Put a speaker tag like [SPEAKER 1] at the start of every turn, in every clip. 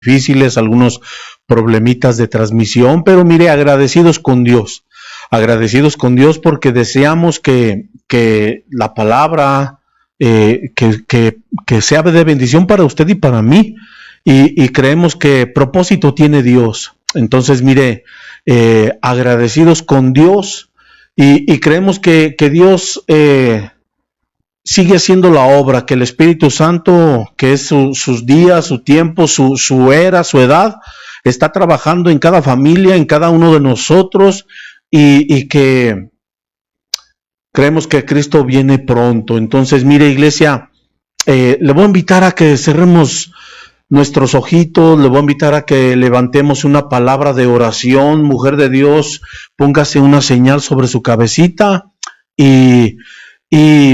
[SPEAKER 1] difíciles, algunos problemitas de transmisión, pero mire, agradecidos con Dios porque deseamos que la palabra que sea de bendición para usted y para mí, y creemos que propósito tiene Dios. Entonces mire, agradecidos con Dios y creemos que Dios sigue haciendo la obra, que el Espíritu Santo, que es sus días, su tiempo, su era, su edad, está trabajando en cada familia, en cada uno de nosotros, y que creemos que Cristo viene pronto. Entonces, mire, iglesia, le voy a invitar a que cerremos nuestros ojitos, le voy a invitar a que levantemos una palabra de oración. Mujer de Dios, póngase una señal sobre su cabecita y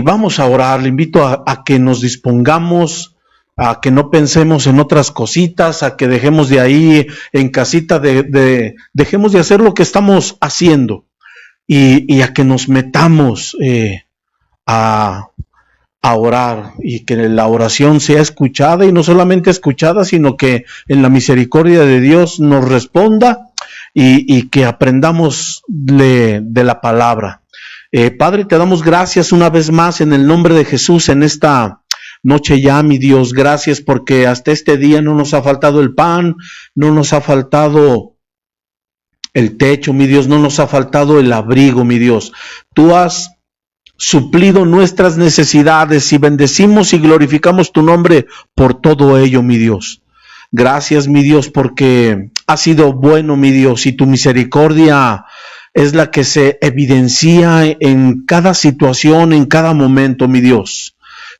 [SPEAKER 1] vamos a orar. Le invito a que nos dispongamos, a que no pensemos en otras cositas, a que dejemos de ahí en casita, dejemos de hacer lo que estamos haciendo y a que nos metamos a orar, y que la oración sea escuchada, y no solamente escuchada, sino que en la misericordia de Dios nos responda y que aprendamos de la palabra. Padre, te damos gracias una vez más en el nombre de Jesús en esta noche ya, mi Dios. Gracias porque hasta este día no nos ha faltado el pan, no nos ha faltado el techo, mi Dios, no nos ha faltado el abrigo, mi Dios. Tú has suplido nuestras necesidades y bendecimos y glorificamos tu nombre por todo ello, mi Dios. Gracias, mi Dios, porque has sido bueno, mi Dios, y tu misericordia es la que se evidencia en cada situación, en cada momento, mi Dios.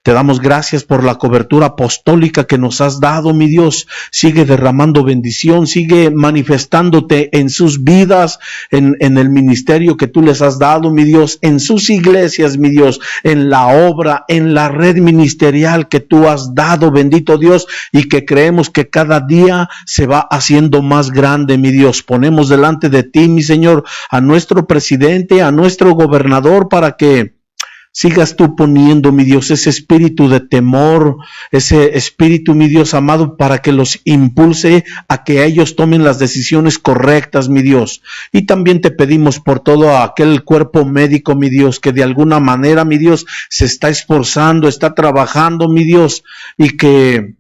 [SPEAKER 1] Te damos gracias por la cobertura apostólica que nos has dado, mi Dios. Sigue derramando bendición, sigue manifestándote en sus vidas, en el ministerio que tú les has dado, mi Dios, en sus iglesias, mi Dios, en la obra, en la red ministerial que tú has dado, bendito Dios, y que creemos que cada día se va haciendo más grande, mi Dios. Ponemos delante de ti, mi Señor, a nuestro presidente, a nuestro gobernador, para que sigas tú poniendo, mi Dios, ese espíritu de temor, ese espíritu, mi Dios amado, para que los impulse a que ellos tomen las decisiones correctas, mi Dios. Y también te pedimos por todo aquel cuerpo médico, mi Dios, que de alguna manera, mi Dios, se está esforzando, está trabajando, mi Dios, y que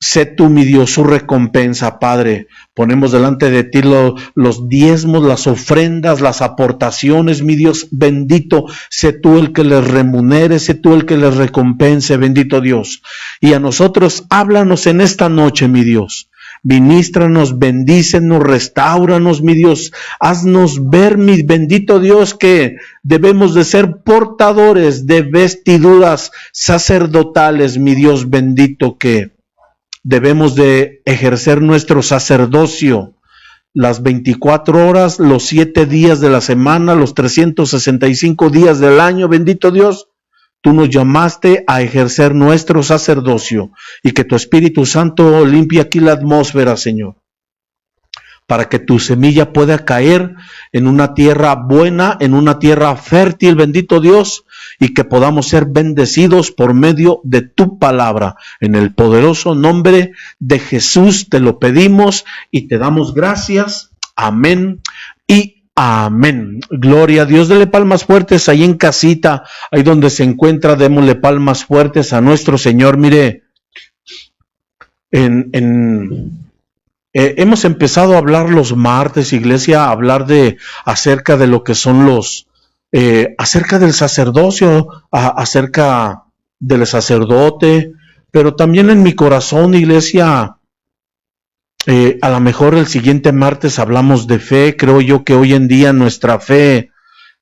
[SPEAKER 1] sé tú, mi Dios, su recompensa, Padre. Ponemos delante de ti los diezmos, las ofrendas, las aportaciones, mi Dios bendito. Sé tú el que les remunere, sé tú el que les recompense, bendito Dios. Y a nosotros, háblanos en esta noche, mi Dios. Vinístranos, bendícenos, restáuranos, mi Dios. Haznos ver, mi bendito Dios, que debemos de ser portadores de vestiduras sacerdotales, mi Dios bendito, que debemos de ejercer nuestro sacerdocio las 24 horas, los 7 días de la semana, los 365 días del año, bendito Dios. Tú nos llamaste a ejercer nuestro sacerdocio, y que tu Espíritu Santo limpie aquí la atmósfera, Señor, para que tu semilla pueda caer en una tierra buena, en una tierra fértil, bendito Dios, y que podamos ser bendecidos por medio de tu palabra. En el poderoso nombre de Jesús te lo pedimos y te damos gracias. Amén y amén. Gloria a Dios. Dele palmas fuertes ahí en casita, ahí donde se encuentra, démosle palmas fuertes a nuestro Señor. Mire, hemos empezado a hablar los martes, iglesia, a hablar acerca de lo que son acerca del sacerdocio, acerca del sacerdote, pero también en mi corazón, iglesia, a lo mejor el siguiente martes hablamos de fe. Creo yo que hoy en día nuestra fe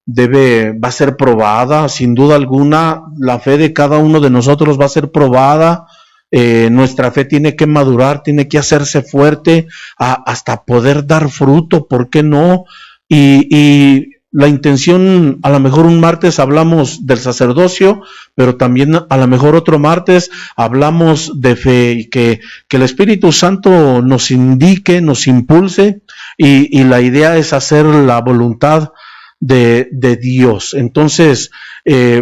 [SPEAKER 1] va a ser probada, sin duda alguna. La fe de cada uno de nosotros va a ser probada. Nuestra fe tiene que madurar, tiene que hacerse fuerte hasta poder dar fruto, ¿por qué no? Y la intención, a lo mejor un martes hablamos del sacerdocio, pero también a lo mejor otro martes hablamos de fe, y que el Espíritu Santo nos indique, nos impulse, y la idea es hacer la voluntad de Dios. Entonces,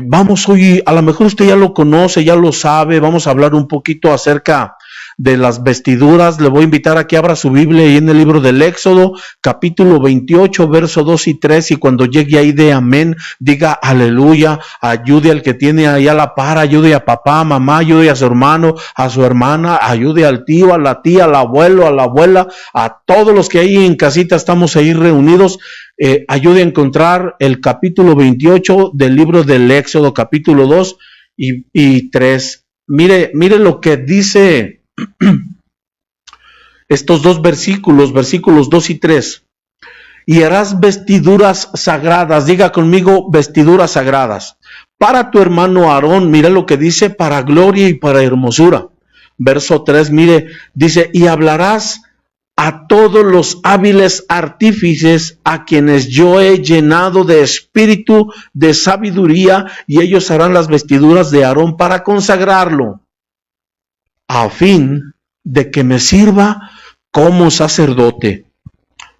[SPEAKER 1] vamos hoy, a lo mejor usted ya lo conoce, ya lo sabe, vamos a hablar un poquito acerca de las vestiduras, le voy a invitar a que abra su Biblia ahí en el libro del Éxodo, capítulo 28, verso 2 y 3, y cuando llegue ahí de amén, diga aleluya, ayude al que tiene ahí a la par, ayude a papá, a mamá, ayude a su hermano, a su hermana, ayude al tío, a la tía, al abuelo, a la abuela, a todos los que ahí en casita estamos ahí reunidos. Ayude a encontrar el capítulo 28 del libro del Éxodo, capítulo 2 y 3. Mire lo que dice estos dos versículos 2 y 3. Y harás vestiduras sagradas, diga conmigo, vestiduras sagradas, para tu hermano Aarón. Mire lo que dice, para gloria y para hermosura. Verso 3, mire, dice, y hablarás a todos los hábiles artífices a quienes yo he llenado de espíritu de sabiduría, y ellos harán las vestiduras de Aarón para consagrarlo, a fin de que me sirva como sacerdote.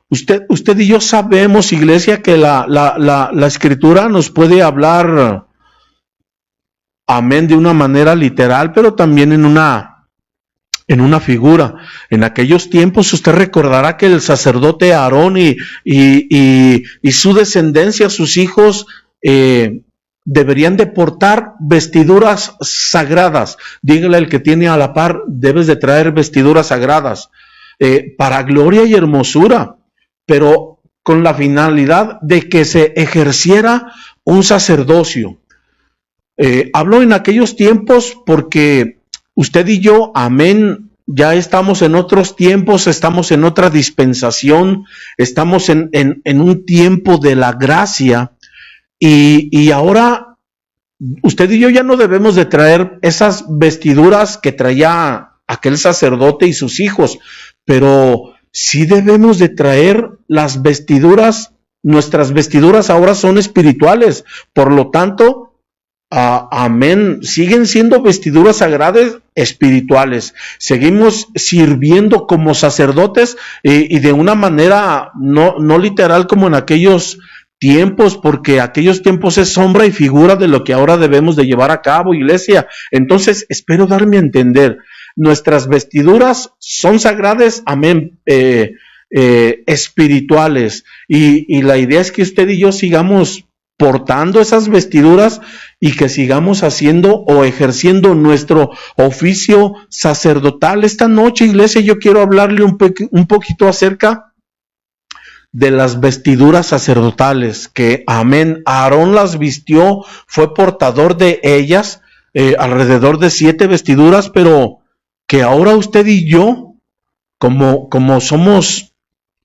[SPEAKER 1] Usted y yo sabemos, iglesia, que la escritura nos puede hablar, amén, de una manera literal, pero también en una figura. En aquellos tiempos usted recordará que el sacerdote Aarón y su descendencia, sus hijos, deberían de portar vestiduras sagradas. Dígale al que tiene a la par, debes de traer vestiduras sagradas, para gloria y hermosura, pero con la finalidad de que se ejerciera un sacerdocio. Hablo en aquellos tiempos porque usted y yo, amén, ya estamos en otros tiempos, estamos en otra dispensación, estamos en un tiempo de la gracia, y ahora usted y yo ya no debemos de traer esas vestiduras que traía aquel sacerdote y sus hijos, pero sí debemos de traer las vestiduras. Nuestras vestiduras ahora son espirituales, por lo tanto, amén, siguen siendo vestiduras sagradas espirituales. Seguimos sirviendo como sacerdotes, y de una manera no literal como en aquellos tiempos, porque aquellos tiempos es sombra y figura de lo que ahora debemos de llevar a cabo, iglesia. Entonces, espero darme a entender. Nuestras vestiduras son sagradas, amén, espirituales, y la idea es que usted y yo sigamos portando esas vestiduras y que sigamos haciendo o ejerciendo nuestro oficio sacerdotal. Esta noche, iglesia, yo quiero hablarle un poquito acerca de las vestiduras sacerdotales, que, amén, Aarón las vistió, fue portador de ellas, alrededor de 7 vestiduras, pero que ahora usted y yo, como somos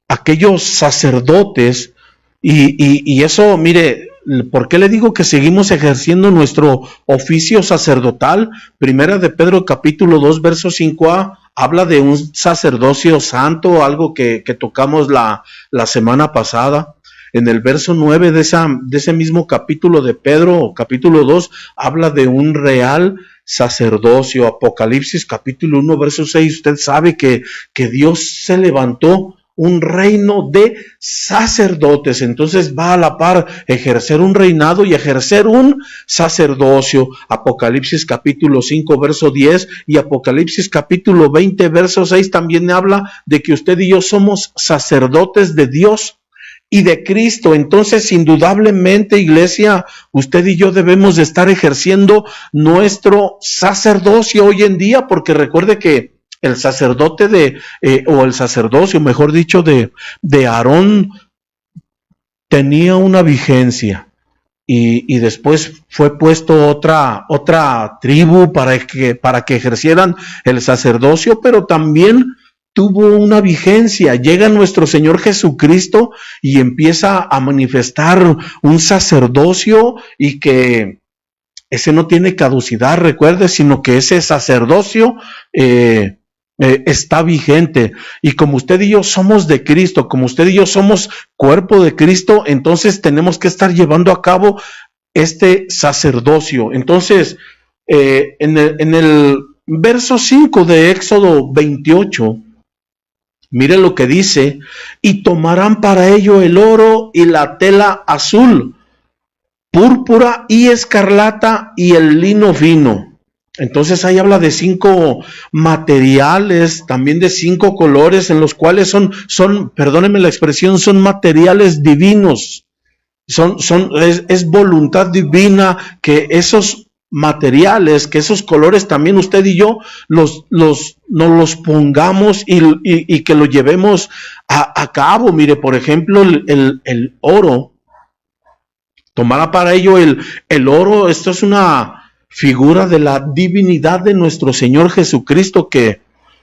[SPEAKER 1] aquellos sacerdotes, y eso, mire, ¿por qué le digo que seguimos ejerciendo nuestro oficio sacerdotal? Primera de Pedro capítulo 2 verso 5a habla de un sacerdocio santo, algo que tocamos la semana pasada. En el verso 9 de ese mismo capítulo de Pedro, capítulo 2, habla de un real sacerdocio. Apocalipsis capítulo 1 verso 6, usted sabe que Dios se levantó un reino de sacerdotes. Entonces va a la par ejercer un reinado y ejercer un sacerdocio. Apocalipsis capítulo 5 verso 10 y Apocalipsis capítulo 20 verso 6 también habla de que usted y yo somos sacerdotes de Dios y de Cristo. Entonces, indudablemente, iglesia, usted y yo debemos de estar ejerciendo nuestro sacerdocio hoy en día, porque recuerde que el sacerdote o el sacerdocio, mejor dicho, de Aarón tenía una vigencia, y después fue puesto otra tribu para que ejercieran el sacerdocio, pero también tuvo una vigencia. Llega nuestro Señor Jesucristo y empieza a manifestar un sacerdocio, y que ese no tiene caducidad, recuerde, sino que ese sacerdocio está vigente. Y como usted y yo somos de Cristo, como usted y yo somos cuerpo de Cristo, entonces tenemos que estar llevando a cabo este sacerdocio. Entonces, en el verso 5 de Éxodo 28, mire lo que dice: y tomarán para ello el oro y la tela azul, púrpura y escarlata y el lino fino, Entonces ahí habla de 5 materiales, también de 5 colores en los cuales son, perdónenme la expresión, son materiales divinos. Es voluntad divina que esos materiales, que esos colores también usted y yo nos los pongamos y que lo llevemos a cabo. Mire, por ejemplo, el oro, tomara para ello el oro, esto es una figura de la divinidad de nuestro Señor Jesucristo, que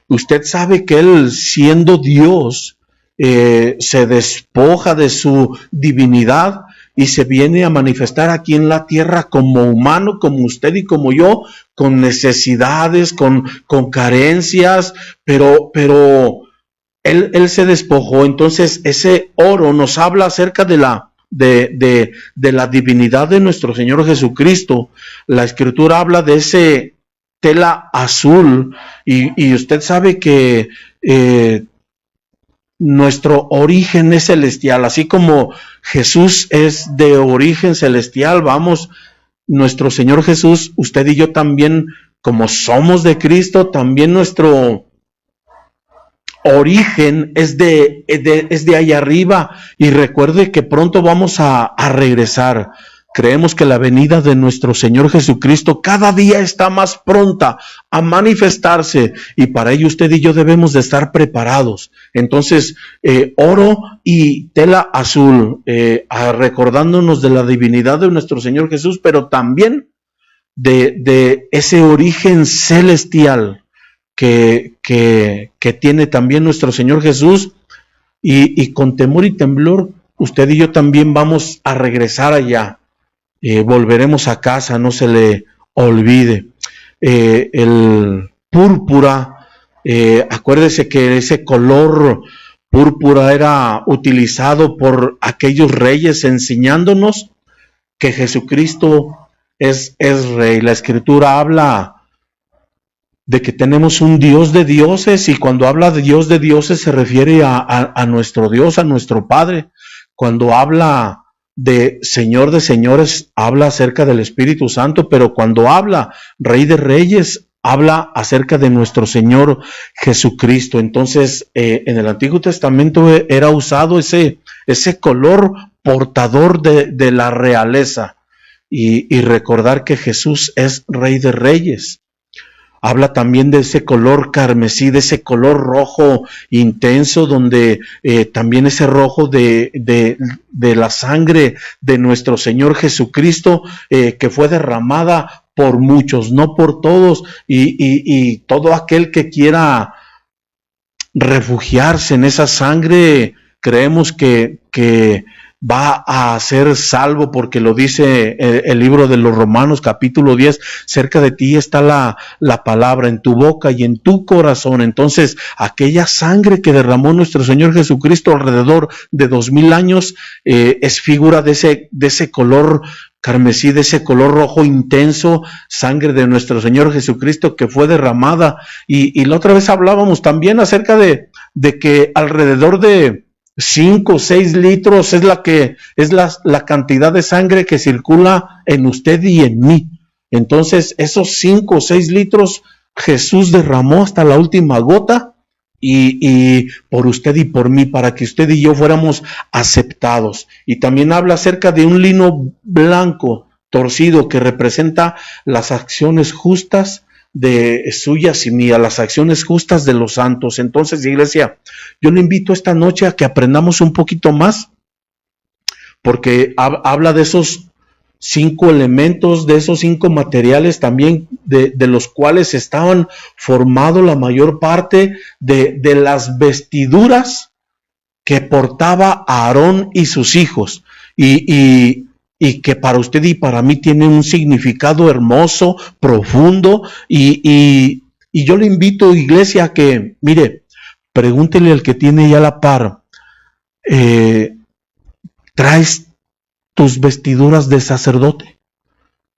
[SPEAKER 1] usted sabe que Él, siendo Dios, se despoja de su divinidad y se viene a manifestar aquí en la tierra como humano, como usted y como yo, con necesidades, con carencias, pero él se despojó. Entonces ese oro nos habla acerca de la divinidad de nuestro Señor Jesucristo. La Escritura habla de ese tela azul y usted sabe que nuestro origen es celestial, así como Jesús es de origen celestial. Vamos, nuestro Señor Jesús, usted y yo también, como somos de Cristo, también nuestro origen es de allá arriba, y recuerde que pronto vamos a regresar. Creemos que la venida de nuestro Señor Jesucristo cada día está más pronta a manifestarse, y para ello usted y yo debemos de estar preparados. Entonces, oro y tela azul, recordándonos de la divinidad de nuestro Señor Jesús, pero también de ese origen celestial que tiene también nuestro Señor Jesús, y con temor y temblor usted y yo también vamos a regresar allá. Volveremos a casa, no se le olvide. El púrpura, acuérdese que ese color púrpura era utilizado por aquellos reyes, enseñándonos que Jesucristo es Rey. La Escritura habla de que tenemos un Dios de dioses, y cuando habla de Dios de dioses se refiere a nuestro Dios, a nuestro Padre. Cuando habla de señores, habla acerca del Espíritu Santo, pero cuando habla Rey de Reyes, habla acerca de nuestro Señor Jesucristo. Entonces, en el Antiguo Testamento era usado ese color portador de la realeza, y recordar que Jesús es Rey de Reyes. Habla también de ese color carmesí, de ese color rojo intenso, donde también ese rojo de la sangre de nuestro Señor Jesucristo, que fue derramada por muchos, no por todos, y todo aquel que quiera refugiarse en esa sangre, creemos que va a ser salvo, porque lo dice el libro de los Romanos capítulo 10, cerca de ti está la palabra, en tu boca y en tu corazón. Entonces, aquella sangre que derramó nuestro Señor Jesucristo alrededor de 2000 años, es figura de ese color carmesí, de ese color rojo intenso, sangre de nuestro Señor Jesucristo que fue derramada. Y la otra vez hablábamos también acerca de que alrededor de 5 o 6 litros es la cantidad de sangre que circula en usted y en mí. Entonces, esos 5 o 6 litros Jesús derramó hasta la última gota, y por usted y por mí, para que usted y yo fuéramos aceptados. Y también habla acerca de un lino blanco torcido que representa las acciones justas de suyas y mías, las acciones justas de los santos. Entonces, iglesia, yo le invito esta noche a que aprendamos un poquito más, porque habla de esos 5 elementos, de esos 5 materiales también, de los cuales estaban formado la mayor parte de las vestiduras que portaba Aarón y sus hijos, y que para usted y para mí tiene un significado hermoso, profundo, y yo le invito, iglesia, a que, mire, pregúntele al que tiene ya la par, ¿traes tus vestiduras de sacerdote?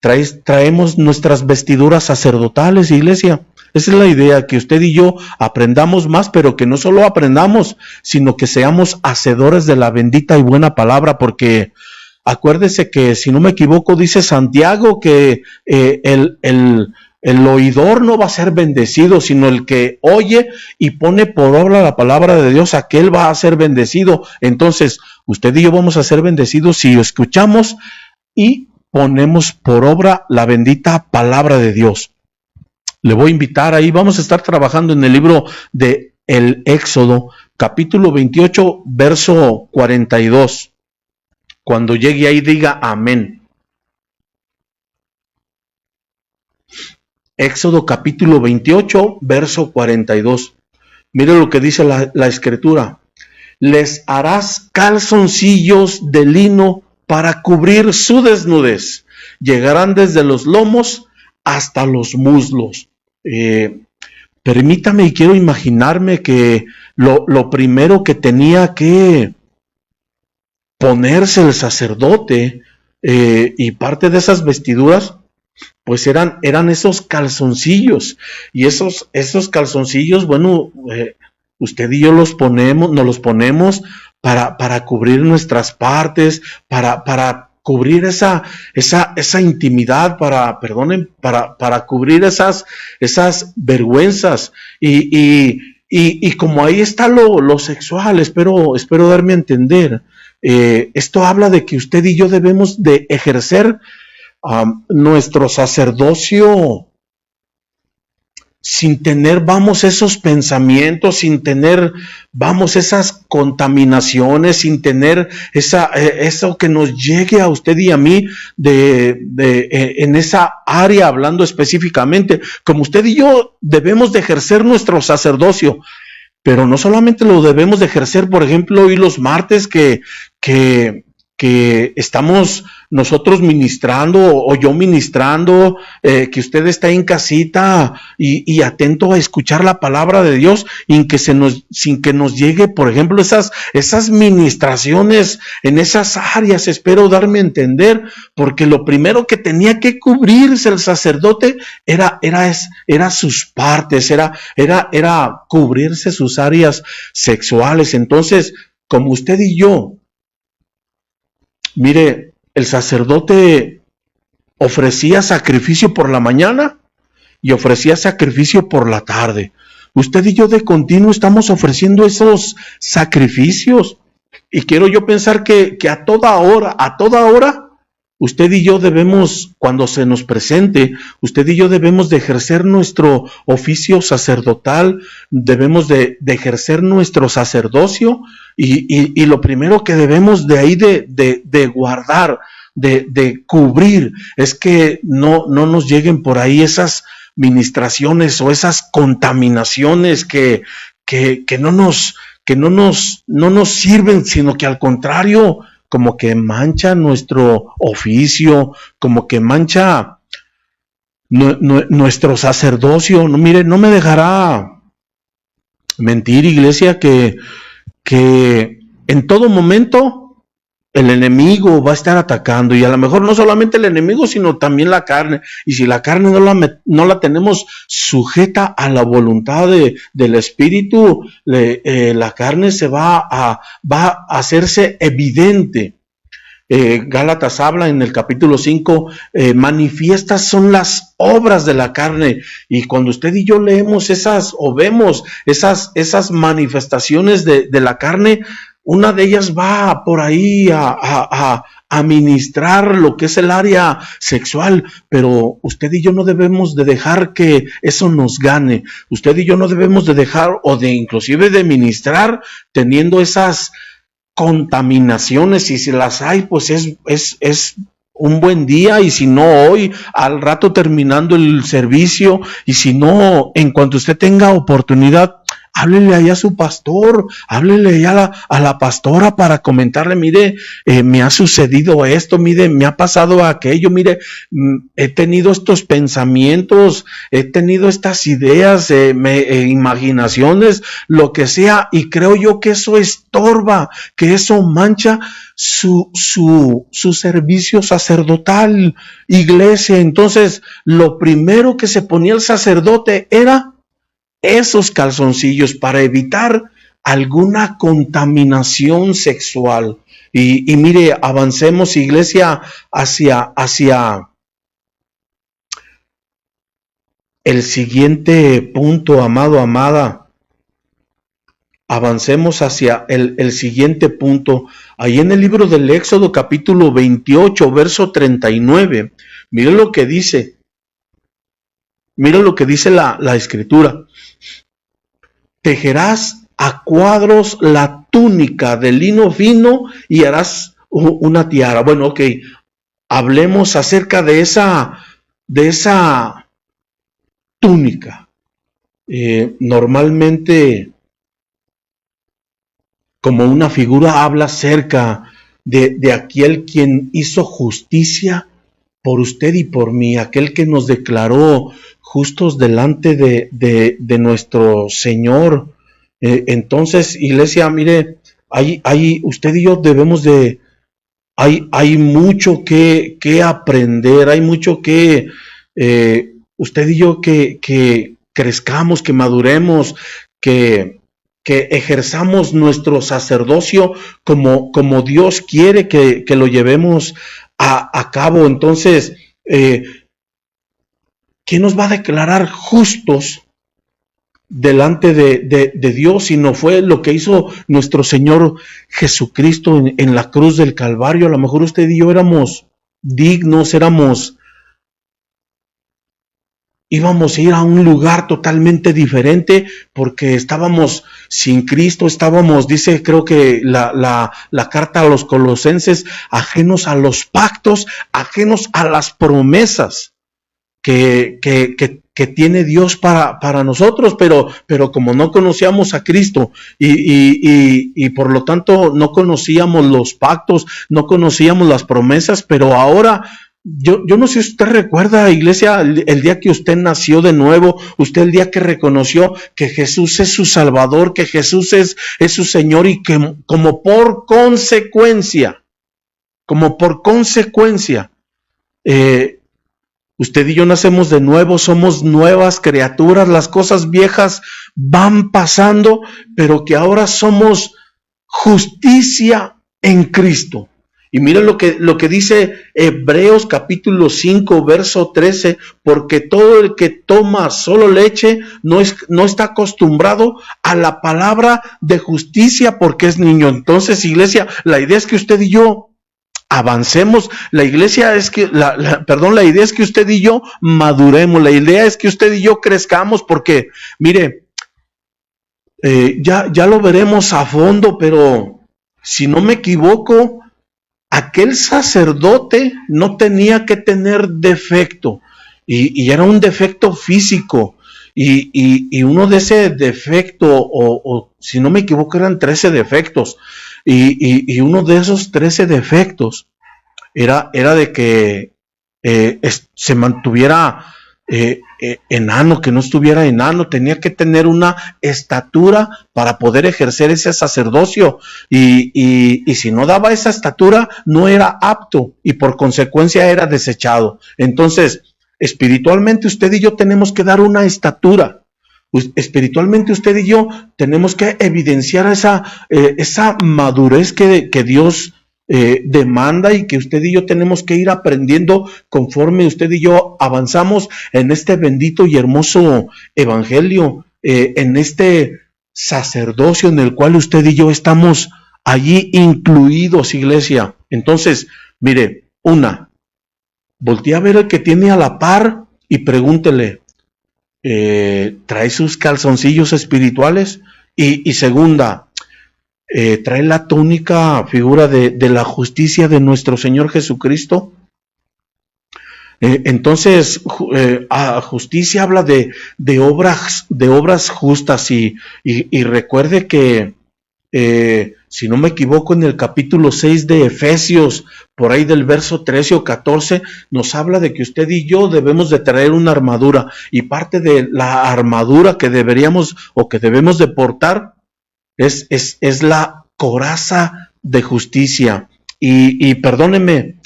[SPEAKER 1] Traemos nuestras vestiduras sacerdotales, iglesia. Esa es la idea, que usted y yo aprendamos más, pero que no solo aprendamos, sino que seamos hacedores de la bendita y buena palabra, porque acuérdese que, si no me equivoco, dice Santiago que El oidor no va a ser bendecido, sino el que oye y pone por obra la palabra de Dios, aquel va a ser bendecido. Entonces, usted y yo vamos a ser bendecidos si escuchamos y ponemos por obra la bendita palabra de Dios. Le voy a invitar ahí, vamos a estar trabajando en el libro de el Éxodo, capítulo 28, verso 42. Cuando llegue ahí diga amén. Éxodo capítulo 28, verso 42. Mire lo que dice la escritura. Les harás calzoncillos de lino para cubrir su desnudez. Llegarán desde los lomos hasta los muslos. Permítame y quiero imaginarme que lo primero que tenía que ponerse el sacerdote y parte de esas vestiduras, pues eran esos calzoncillos. Y esos calzoncillos, bueno, usted y yo nos los ponemos para cubrir nuestras partes, para cubrir esa intimidad, para cubrir esas vergüenzas. Y como ahí está lo sexual, espero darme a entender. Esto habla de que usted y yo debemos de ejercer nuestro sacerdocio sin tener, esos pensamientos, sin tener, esas contaminaciones, sin tener eso que nos llegue a usted y a mí en esa área, hablando específicamente, como usted y yo debemos de ejercer nuestro sacerdocio. Pero no solamente lo debemos de ejercer, por ejemplo, hoy los martes que estamos nosotros ministrando o yo ministrando, que usted está en casita y atento a escuchar la palabra de Dios sin que nos llegue, por ejemplo, esas ministraciones en esas áreas. Espero darme a entender, porque lo primero que tenía que cubrirse el sacerdote era sus partes, era cubrirse sus áreas sexuales. Entonces, como usted y yo, mire, el sacerdote ofrecía sacrificio por la mañana y ofrecía sacrificio por la tarde. Usted y yo de continuo estamos ofreciendo esos sacrificios. Y quiero yo pensar que a toda hora, usted y yo debemos, cuando se nos presente, usted y yo debemos de ejercer nuestro oficio sacerdotal, debemos de ejercer nuestro sacerdocio, y lo primero que debemos de ahí de guardar, de cubrir, es que no nos lleguen por ahí esas ministraciones o esas contaminaciones que no nos sirven, sino que al contrario, como que mancha nuestro oficio, como que mancha nuestro sacerdocio. No, mire, no me dejará mentir, iglesia, que en todo momento el enemigo va a estar atacando, y a lo mejor no solamente el enemigo, sino también la carne. Y si la carne no la tenemos sujeta a la voluntad del Espíritu, la carne va a hacerse evidente. Gálatas habla en el capítulo 5, manifiestas son las obras de la carne. Y cuando usted y yo leemos o vemos esas manifestaciones de la carne, una de ellas va por ahí a ministrar lo que es el área sexual. Pero usted y yo no debemos de dejar que eso nos gane. Usted y yo no debemos de dejar, o de inclusive de ministrar teniendo esas contaminaciones. Y si las hay, pues es un buen día, y si no hoy, al rato terminando el servicio, y si no, en cuanto usted tenga oportunidad, háblele allá a su pastor, háblele allá a la pastora para comentarle: mire, me ha sucedido esto, mire, me ha pasado aquello, mire, he tenido estos pensamientos, he tenido estas ideas, imaginaciones, lo que sea, y creo yo que eso estorba, que eso mancha su servicio sacerdotal, iglesia. Entonces, lo primero que se ponía el sacerdote era esos calzoncillos para evitar alguna contaminación sexual. Y mire, avancemos, iglesia, hacia el siguiente punto, amado, amada. Avancemos hacia el siguiente punto. Ahí en el libro del Éxodo, capítulo 28, verso 39. Miren lo que dice. Miren lo que dice la escritura. Tejerás a cuadros la túnica de lino fino y harás una tiara. Bueno, ok. Hablemos acerca de esa túnica. Normalmente, como una figura, habla acerca de aquel quien hizo justicia por usted y por mí, aquel que nos declaró justos delante de nuestro Señor. Entonces, iglesia, mire, usted y yo debemos de, hay mucho que aprender, hay mucho que, usted y yo que crezcamos, que maduremos, que ejerzamos nuestro sacerdocio como Dios quiere que lo llevemos a cabo. Entonces, ¿quién nos va a declarar justos delante de Dios si no fue lo que hizo nuestro Señor Jesucristo en la cruz del Calvario? A lo mejor usted y yo éramos dignos, íbamos a ir a un lugar totalmente diferente porque estábamos sin Cristo, dice, creo que la carta a los Colosenses, ajenos a los pactos, ajenos a las promesas que tiene Dios para nosotros, pero como no conocíamos a Cristo y por lo tanto no conocíamos los pactos, no conocíamos las promesas, pero ahora yo no sé si usted recuerda, iglesia, el día que usted nació de nuevo, usted el día que reconoció que Jesús es su Salvador, que Jesús es su Señor y que como por consecuencia, usted y yo nacemos de nuevo, somos nuevas criaturas, las cosas viejas van pasando, pero que ahora somos justicia en Cristo. Y miren lo que dice Hebreos capítulo 5, verso 13, porque todo el que toma solo leche no está acostumbrado a la palabra de justicia porque es niño. Entonces, iglesia, la idea es que usted y yo avancemos, la idea es que usted y yo maduremos, la idea es que usted y yo crezcamos, porque, mire, ya lo veremos a fondo, pero si no me equivoco, aquel sacerdote no tenía que tener defecto, y era un defecto físico, y uno de ese defecto, o si no me equivoco, eran 13 defectos, y uno de esos 13 defectos era de que se mantuviera enano, que no estuviera enano, tenía que tener una estatura para poder ejercer ese sacerdocio, y si no daba esa estatura no era apto y por consecuencia era desechado. Entonces, espiritualmente usted y yo tenemos que dar una estatura. Espiritualmente usted y yo tenemos que evidenciar esa madurez que Dios demanda, y que usted y yo tenemos que ir aprendiendo conforme usted y yo avanzamos en este bendito y hermoso evangelio, en este sacerdocio en el cual usted y yo estamos allí incluidos, iglesia. Entonces, mire, voltee a ver el que tiene a la par y pregúntele, ¿trae sus calzoncillos espirituales? Y segunda, ¿trae la túnica, figura de la justicia de nuestro Señor Jesucristo? Entonces, justicia habla de obras justas, y recuerde que, si no me equivoco, en el capítulo 6 de Efesios, por ahí del verso 13 o 14, nos habla de que usted y yo debemos de traer una armadura, y parte de la armadura que deberíamos o que debemos de portar es la coraza de justicia. Y perdóneme,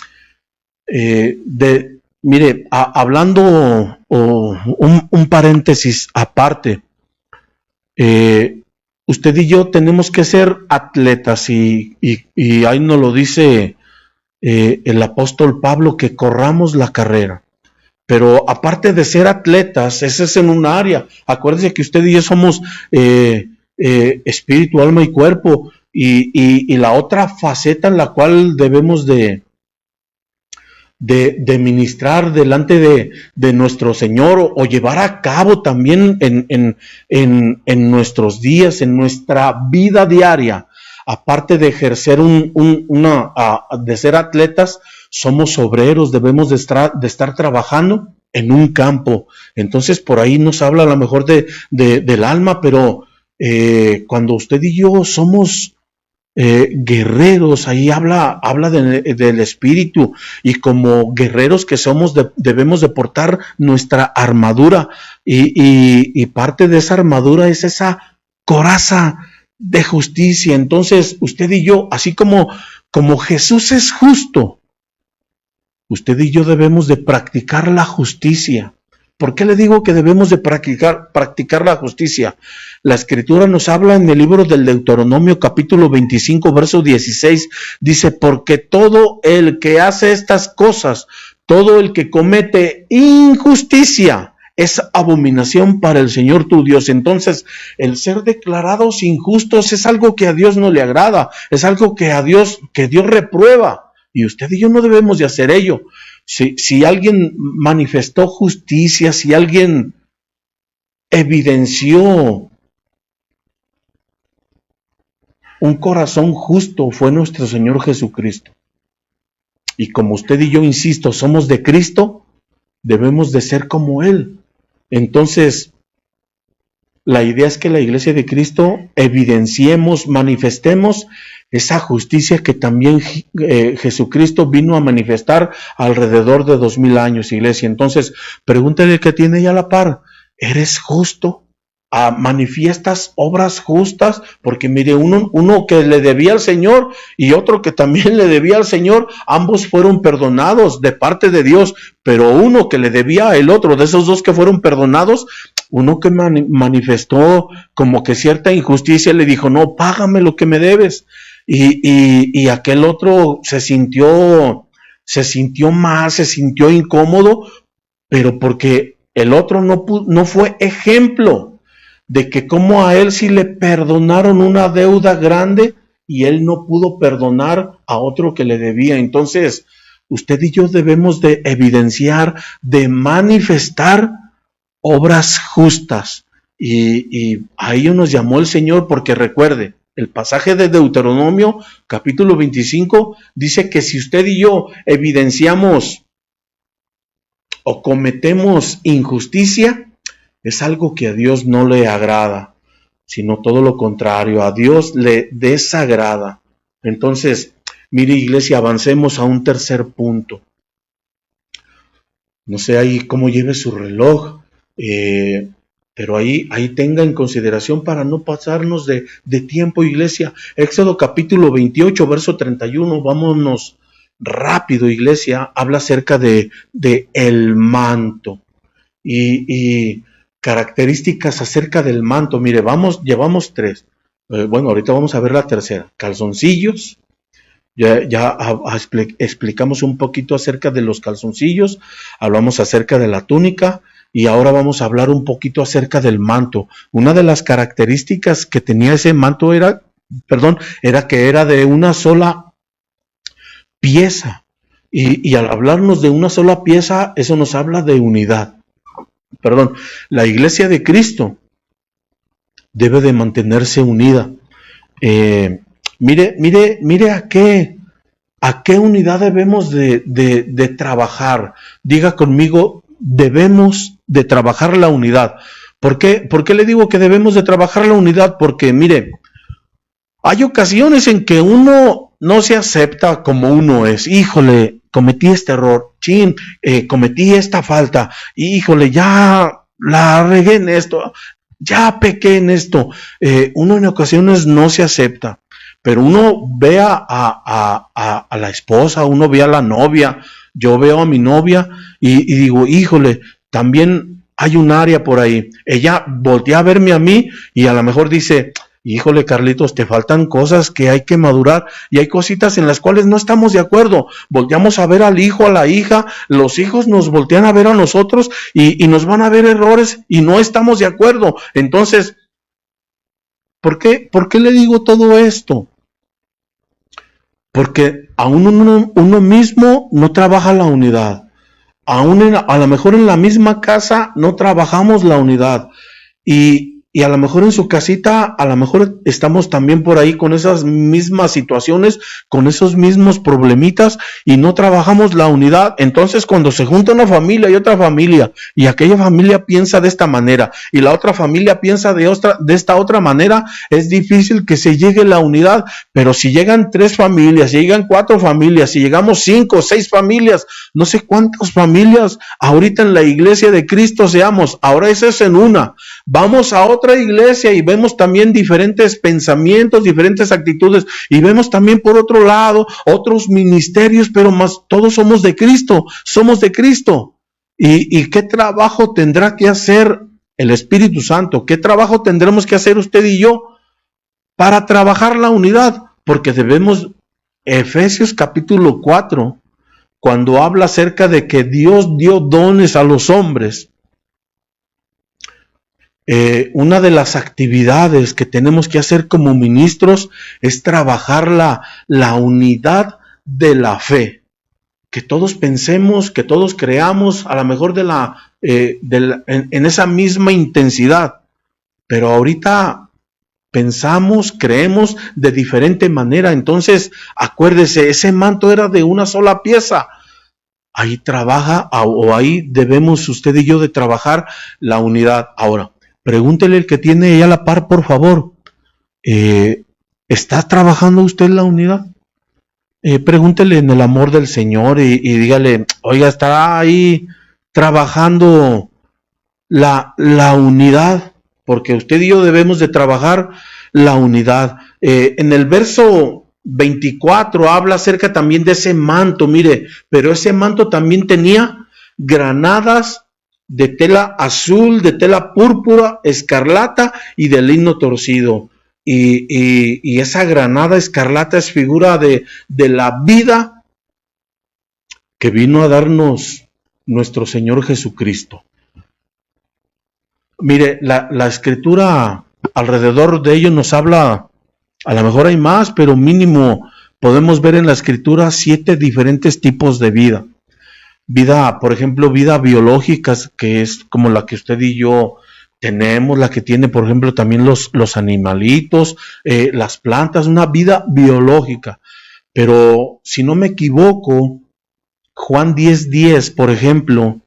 [SPEAKER 1] mire, hablando un paréntesis aparte, usted y yo tenemos que ser atletas, y ahí nos lo dice el apóstol Pablo, que corramos la carrera. Pero aparte de ser atletas, ese es en un área. Acuérdense que usted y yo somos espíritu, alma y cuerpo. Y la otra faceta en la cual debemos de ministrar delante de nuestro Señor o llevar a cabo también en nuestros días, en nuestra vida diaria, aparte de ejercer de ser atletas, somos obreros, debemos de estar trabajando en un campo. Entonces por ahí nos habla a lo mejor del alma, pero cuando usted y yo somos guerreros, ahí habla del espíritu, y como guerreros que somos debemos de portar nuestra armadura, y parte de esa armadura es esa coraza de justicia. Entonces usted y yo, así como Jesús es justo, usted y yo debemos de practicar la justicia. ¿Por qué le digo que debemos de practicar la justicia? La Escritura nos habla en el libro del Deuteronomio, capítulo 25, verso 16, dice: porque todo el que hace estas cosas, todo el que comete injusticia, es abominación para el Señor tu Dios. Entonces, el ser declarados injustos es algo que a Dios no le agrada, es algo que Dios reprueba, y usted y yo no debemos de hacer ello. Si alguien manifestó justicia, si alguien evidenció un corazón justo, fue nuestro Señor Jesucristo. Y como usted y yo, insisto, somos de Cristo, debemos de ser como Él. Entonces, la idea es que la iglesia de Cristo evidenciemos, manifestemos esa justicia que también Jesucristo vino a manifestar alrededor de 2000 años, iglesia. Entonces, pregúntale que tiene ya a la par: ¿eres justo? ¿Manifiestas obras justas? Porque mire, uno que le debía al Señor y otro que también le debía al Señor, ambos fueron perdonados de parte de Dios, pero uno que le debía al otro, de esos dos que fueron perdonados, uno que manifestó como que cierta injusticia, le dijo: no, págame lo que me debes. Y aquel otro se sintió mal, se sintió incómodo, pero porque el otro no fue ejemplo de que como a él sí le perdonaron una deuda grande y él no pudo perdonar a otro que le debía. Entonces, usted y yo debemos de evidenciar, de manifestar obras justas, y a ello nos llamó el Señor, porque recuerde, el pasaje de Deuteronomio, capítulo 25, dice que si usted y yo evidenciamos o cometemos injusticia, es algo que a Dios no le agrada, sino todo lo contrario, a Dios le desagrada. Entonces, mire, iglesia, avancemos a un tercer punto. No sé ahí cómo lleve su reloj, pero ahí tenga en consideración para no pasarnos de tiempo, iglesia. Éxodo capítulo 28, verso 31, vámonos rápido, iglesia. Habla acerca de el manto y características acerca del manto. Mire, llevamos tres. Bueno, ahorita vamos a ver la tercera. Calzoncillos. Ya explicamos un poquito acerca de los calzoncillos, hablamos acerca de la túnica, y ahora vamos a hablar un poquito acerca del manto. Una de las características que tenía ese manto era que era de una sola pieza, y al hablarnos de una sola pieza, eso nos habla de unidad. La iglesia de Cristo debe de mantenerse unida. Mire a qué unidad debemos de trabajar. Diga conmigo: debemos de trabajar la unidad. ¿Por qué le digo que debemos de trabajar la unidad? Porque mire, hay ocasiones en que uno no se acepta como uno es. Híjole, cometí este error, cometí esta falta, híjole, ya la regué en esto, ya pequé en esto. Uno en ocasiones no se acepta. Pero uno ve a la esposa, uno ve a la novia, yo veo a mi novia y digo: híjole, también hay un área por ahí. Ella voltea a verme a mí y a lo mejor dice: híjole, Carlitos, te faltan cosas que hay que madurar y hay cositas en las cuales no estamos de acuerdo. Volteamos a ver al hijo, a la hija, los hijos nos voltean a ver a nosotros y nos van a ver errores y no estamos de acuerdo. Entonces, ¿por qué le digo todo esto? Porque aún uno mismo no trabaja la unidad. Aún a lo mejor en la misma casa no trabajamos la unidad. Y a lo mejor en su casita, a lo mejor estamos también por ahí con esas mismas situaciones, con esos mismos problemitas y no trabajamos la unidad. Entonces cuando se junta una familia y otra familia y aquella familia piensa de esta manera y la otra familia piensa de esta otra manera, es difícil que se llegue la unidad. Pero si llegan 3 familias, si llegan 4 familias, si llegamos 5 o 6 familias, no sé cuántas familias ahorita en la iglesia de Cristo seamos, ahora eso es en una. Vamos a otra iglesia y vemos también diferentes pensamientos, diferentes actitudes y vemos también por otro lado otros ministerios, pero más todos somos de Cristo, somos de Cristo. ¿Y qué trabajo tendrá que hacer el Espíritu Santo? ¿Qué trabajo tendremos que hacer usted y yo para trabajar la unidad? Porque debemos, Efesios capítulo 4, cuando habla acerca de que Dios dio dones a los hombres, una de las actividades que tenemos que hacer como ministros es trabajar la unidad de la fe. Que todos pensemos, que todos creamos, a lo mejor en esa misma intensidad. Pero ahorita pensamos, creemos de diferente manera. Entonces, acuérdese, ese manto era de una sola pieza. Ahí trabaja, o ahí debemos usted y yo de trabajar la unidad. Ahora, pregúntele el que tiene ahí a la par, por favor. ¿Está trabajando usted la unidad? Pregúntele en el amor del Señor y dígale, oiga, ¿está ahí trabajando la unidad? Porque usted y yo debemos de trabajar la unidad. En el verso 24 habla acerca también de ese manto, mire, pero ese manto también tenía granadas de tela azul, de tela púrpura, escarlata y de lino torcido. Y esa granada escarlata es figura de la vida que vino a darnos nuestro Señor Jesucristo. Mire, la escritura alrededor de ello nos habla, a lo mejor hay más, pero mínimo podemos ver en la escritura 7 diferentes tipos de vida. Vida, por ejemplo, vida biológica, que es como la que usted y yo tenemos, la que tiene, por ejemplo, también los animalitos, las plantas, una vida biológica. Pero si no me equivoco, Juan 10:10, por ejemplo,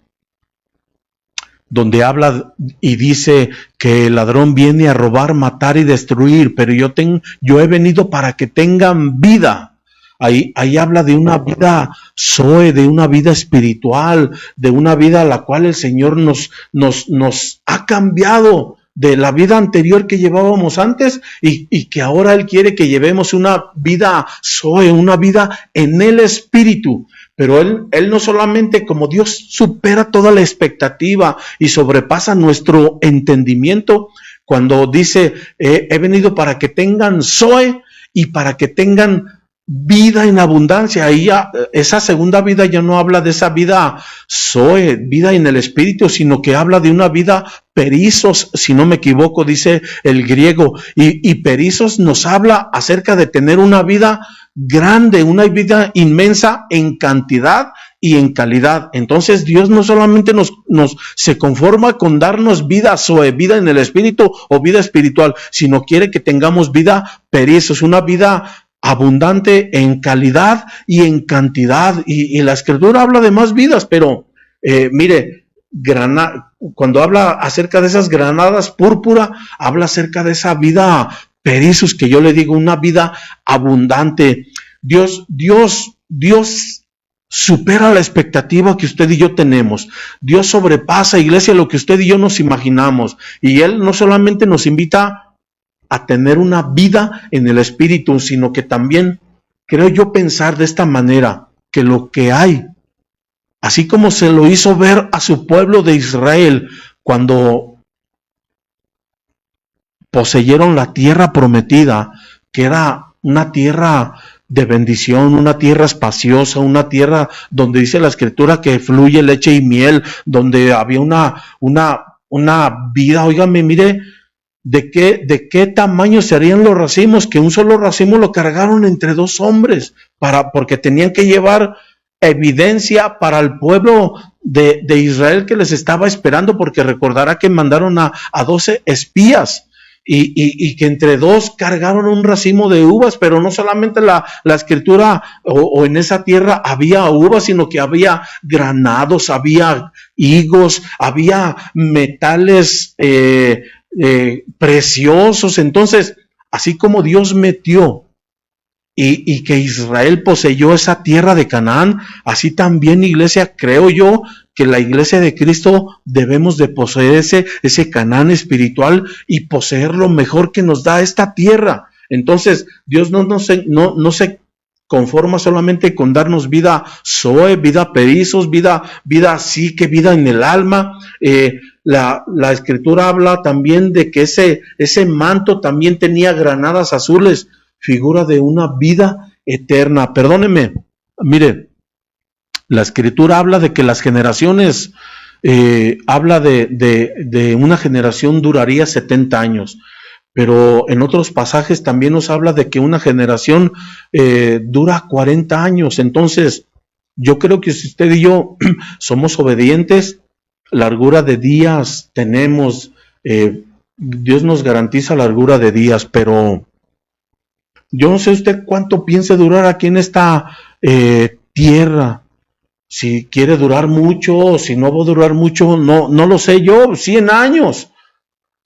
[SPEAKER 1] donde habla y dice que el ladrón viene a robar, matar y destruir, pero yo he venido para que tengan vida. Ahí habla de una vida zoe, de una vida espiritual, de una vida a la cual el Señor nos ha cambiado de la vida anterior que llevábamos antes y que ahora Él quiere que llevemos una vida zoe, una vida en el Espíritu. Pero Él no solamente, como Dios supera toda la expectativa y sobrepasa nuestro entendimiento, cuando dice, he venido para que tengan zoe y para que tengan vida en abundancia. Ahí esa segunda vida ya no habla de esa vida zoe, vida en el espíritu, sino que habla de una vida perizos, si no me equivoco, dice el griego. Y perizos nos habla acerca de tener una vida grande, una vida inmensa en cantidad y en calidad. Entonces Dios no solamente se conforma con darnos vida zoe, vida en el espíritu o vida espiritual, sino quiere que tengamos vida perizos, una vida abundante en calidad y en cantidad, y la escritura habla de más vidas, pero mire, cuando habla acerca de esas granadas púrpura, habla acerca de esa vida perizos, que yo le digo, una vida abundante. Dios supera la expectativa que usted y yo tenemos. Dios sobrepasa, iglesia, lo que usted y yo nos imaginamos, y Él no solamente nos invita a tener una vida en el espíritu, sino que también creo yo pensar de esta manera, que lo que hay, así como se lo hizo ver a su pueblo de Israel cuando poseyeron la tierra prometida, que era una tierra de bendición, una tierra espaciosa, una tierra donde dice la Escritura que fluye leche y miel, donde había una vida. Óigame, mire, ¿de qué tamaño serían los racimos? Que un solo racimo lo cargaron entre dos hombres, porque tenían que llevar evidencia para el pueblo de Israel que les estaba esperando, porque recordará que mandaron a 12 espías. Y que entre dos cargaron un racimo de uvas, pero no solamente la Escritura o en esa tierra había uvas, sino que había granados, había higos, había metales preciosos. Entonces, así como Dios metió y que Israel poseyó esa tierra de Canaán, así también, iglesia, creo yo que la iglesia de Cristo debemos de poseer ese Canaán espiritual y poseer lo mejor que nos da esta tierra. Entonces, Dios no se conforma solamente con darnos vida zoe, vida perizos, vida psique, vida en el alma. La Escritura habla también de que ese manto también tenía granadas azules, figura de una vida eterna. Perdóneme, mire, la Escritura habla de que las generaciones, habla de una generación duraría 70 años, pero en otros pasajes también nos habla de que una generación dura 40 años. Entonces, yo creo que si usted y yo somos obedientes, largura de días tenemos, Dios nos garantiza largura de días, pero yo no sé usted cuánto piense durar aquí en esta tierra. Si quiere durar mucho o si no va a durar mucho, no lo sé yo. 100 años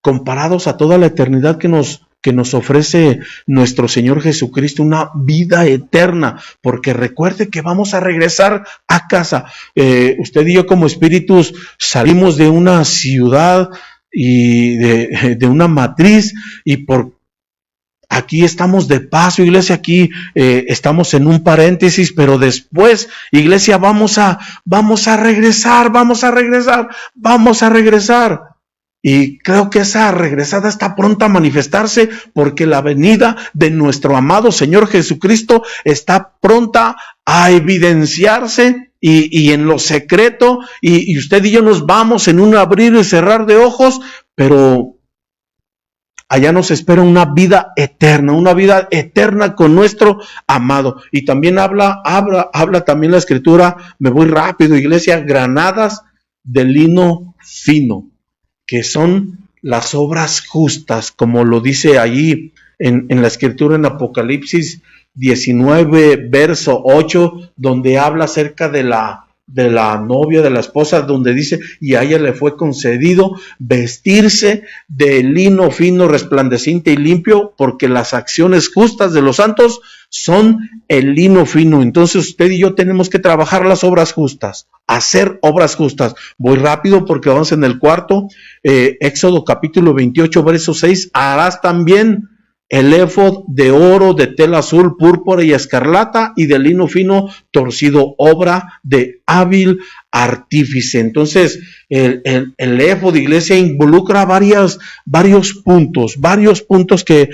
[SPEAKER 1] comparados a toda la eternidad que nos ofrece nuestro Señor Jesucristo, una vida eterna, porque recuerde que vamos a regresar a casa. Usted y yo como espíritus salimos de una ciudad y de una matriz, y aquí estamos de paso, iglesia, aquí estamos en un paréntesis, pero después, iglesia, vamos a regresar. Y creo que esa regresada está pronta a manifestarse, porque la venida de nuestro amado Señor Jesucristo está pronta a evidenciarse, y en lo secreto, y usted y yo nos vamos en un abrir y cerrar de ojos, pero allá nos espera una vida eterna con nuestro amado. Y también habla también la Escritura, me voy rápido, iglesia, granadas de lino fino, que son las obras justas, como lo dice allí en la Escritura, en Apocalipsis 19, verso 8, donde habla acerca de la novia, de la esposa, donde dice, y a ella le fue concedido vestirse de lino fino, resplandeciente y limpio, porque las acciones justas de los santos son el lino fino. Entonces usted y yo tenemos que trabajar las obras justas, hacer obras justas. Voy rápido porque vamos en el cuarto. Éxodo capítulo 28, verso 6, harás también el éfod de oro, de tela azul, púrpura y escarlata, y de lino fino torcido, obra de hábil artífice. Entonces, el éfod, iglesia, involucra varios puntos que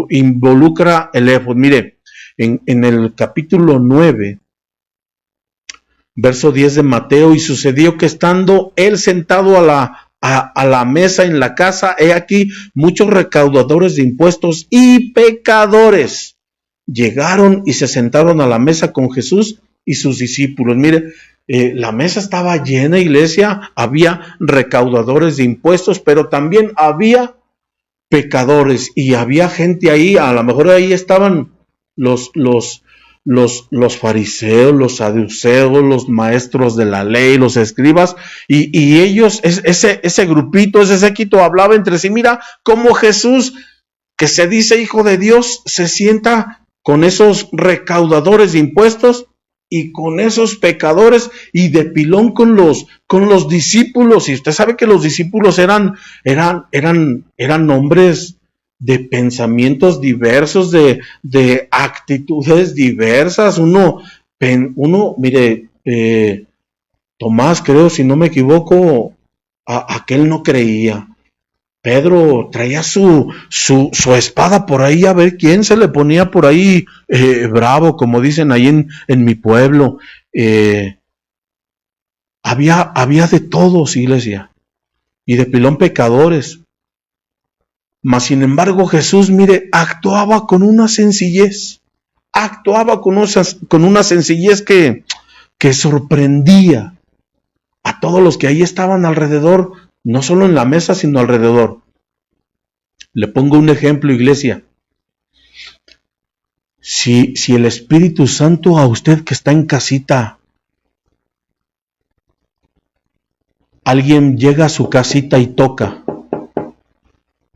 [SPEAKER 1] involucra el éfod. Mire, en el capítulo 9, verso 10 de Mateo, y sucedió que estando él sentado a la mesa en la casa, he aquí muchos recaudadores de impuestos y pecadores llegaron y se sentaron a la mesa con Jesús y sus discípulos. Mire, la mesa estaba llena, iglesia, había recaudadores de impuestos, pero también había pecadores, y había gente ahí, a lo mejor ahí estaban los fariseos, los saduceos, los maestros de la ley, los escribas, y ellos, ese grupito, ese séquito, hablaba entre sí. Mira cómo Jesús, que se dice hijo de Dios, se sienta con esos recaudadores de impuestos y con esos pecadores, y de pilón con los discípulos. Y usted sabe que los discípulos eran hombres de pensamientos diversos, de actitudes diversas. Uno, mire, Tomás, creo, si no me equivoco, aquel no creía. Pedro traía su espada por ahí, a ver quién se le ponía por ahí bravo, como dicen ahí en mi pueblo. Había de todos, iglesia, y de pilón pecadores. Mas sin embargo Jesús, mire, actuaba con una sencillez, con una sencillez que sorprendía a todos los que ahí estaban alrededor, no solo en la mesa, sino alrededor. Le pongo un ejemplo, iglesia. Si el Espíritu Santo a usted que está en casita, alguien llega a su casita y toca,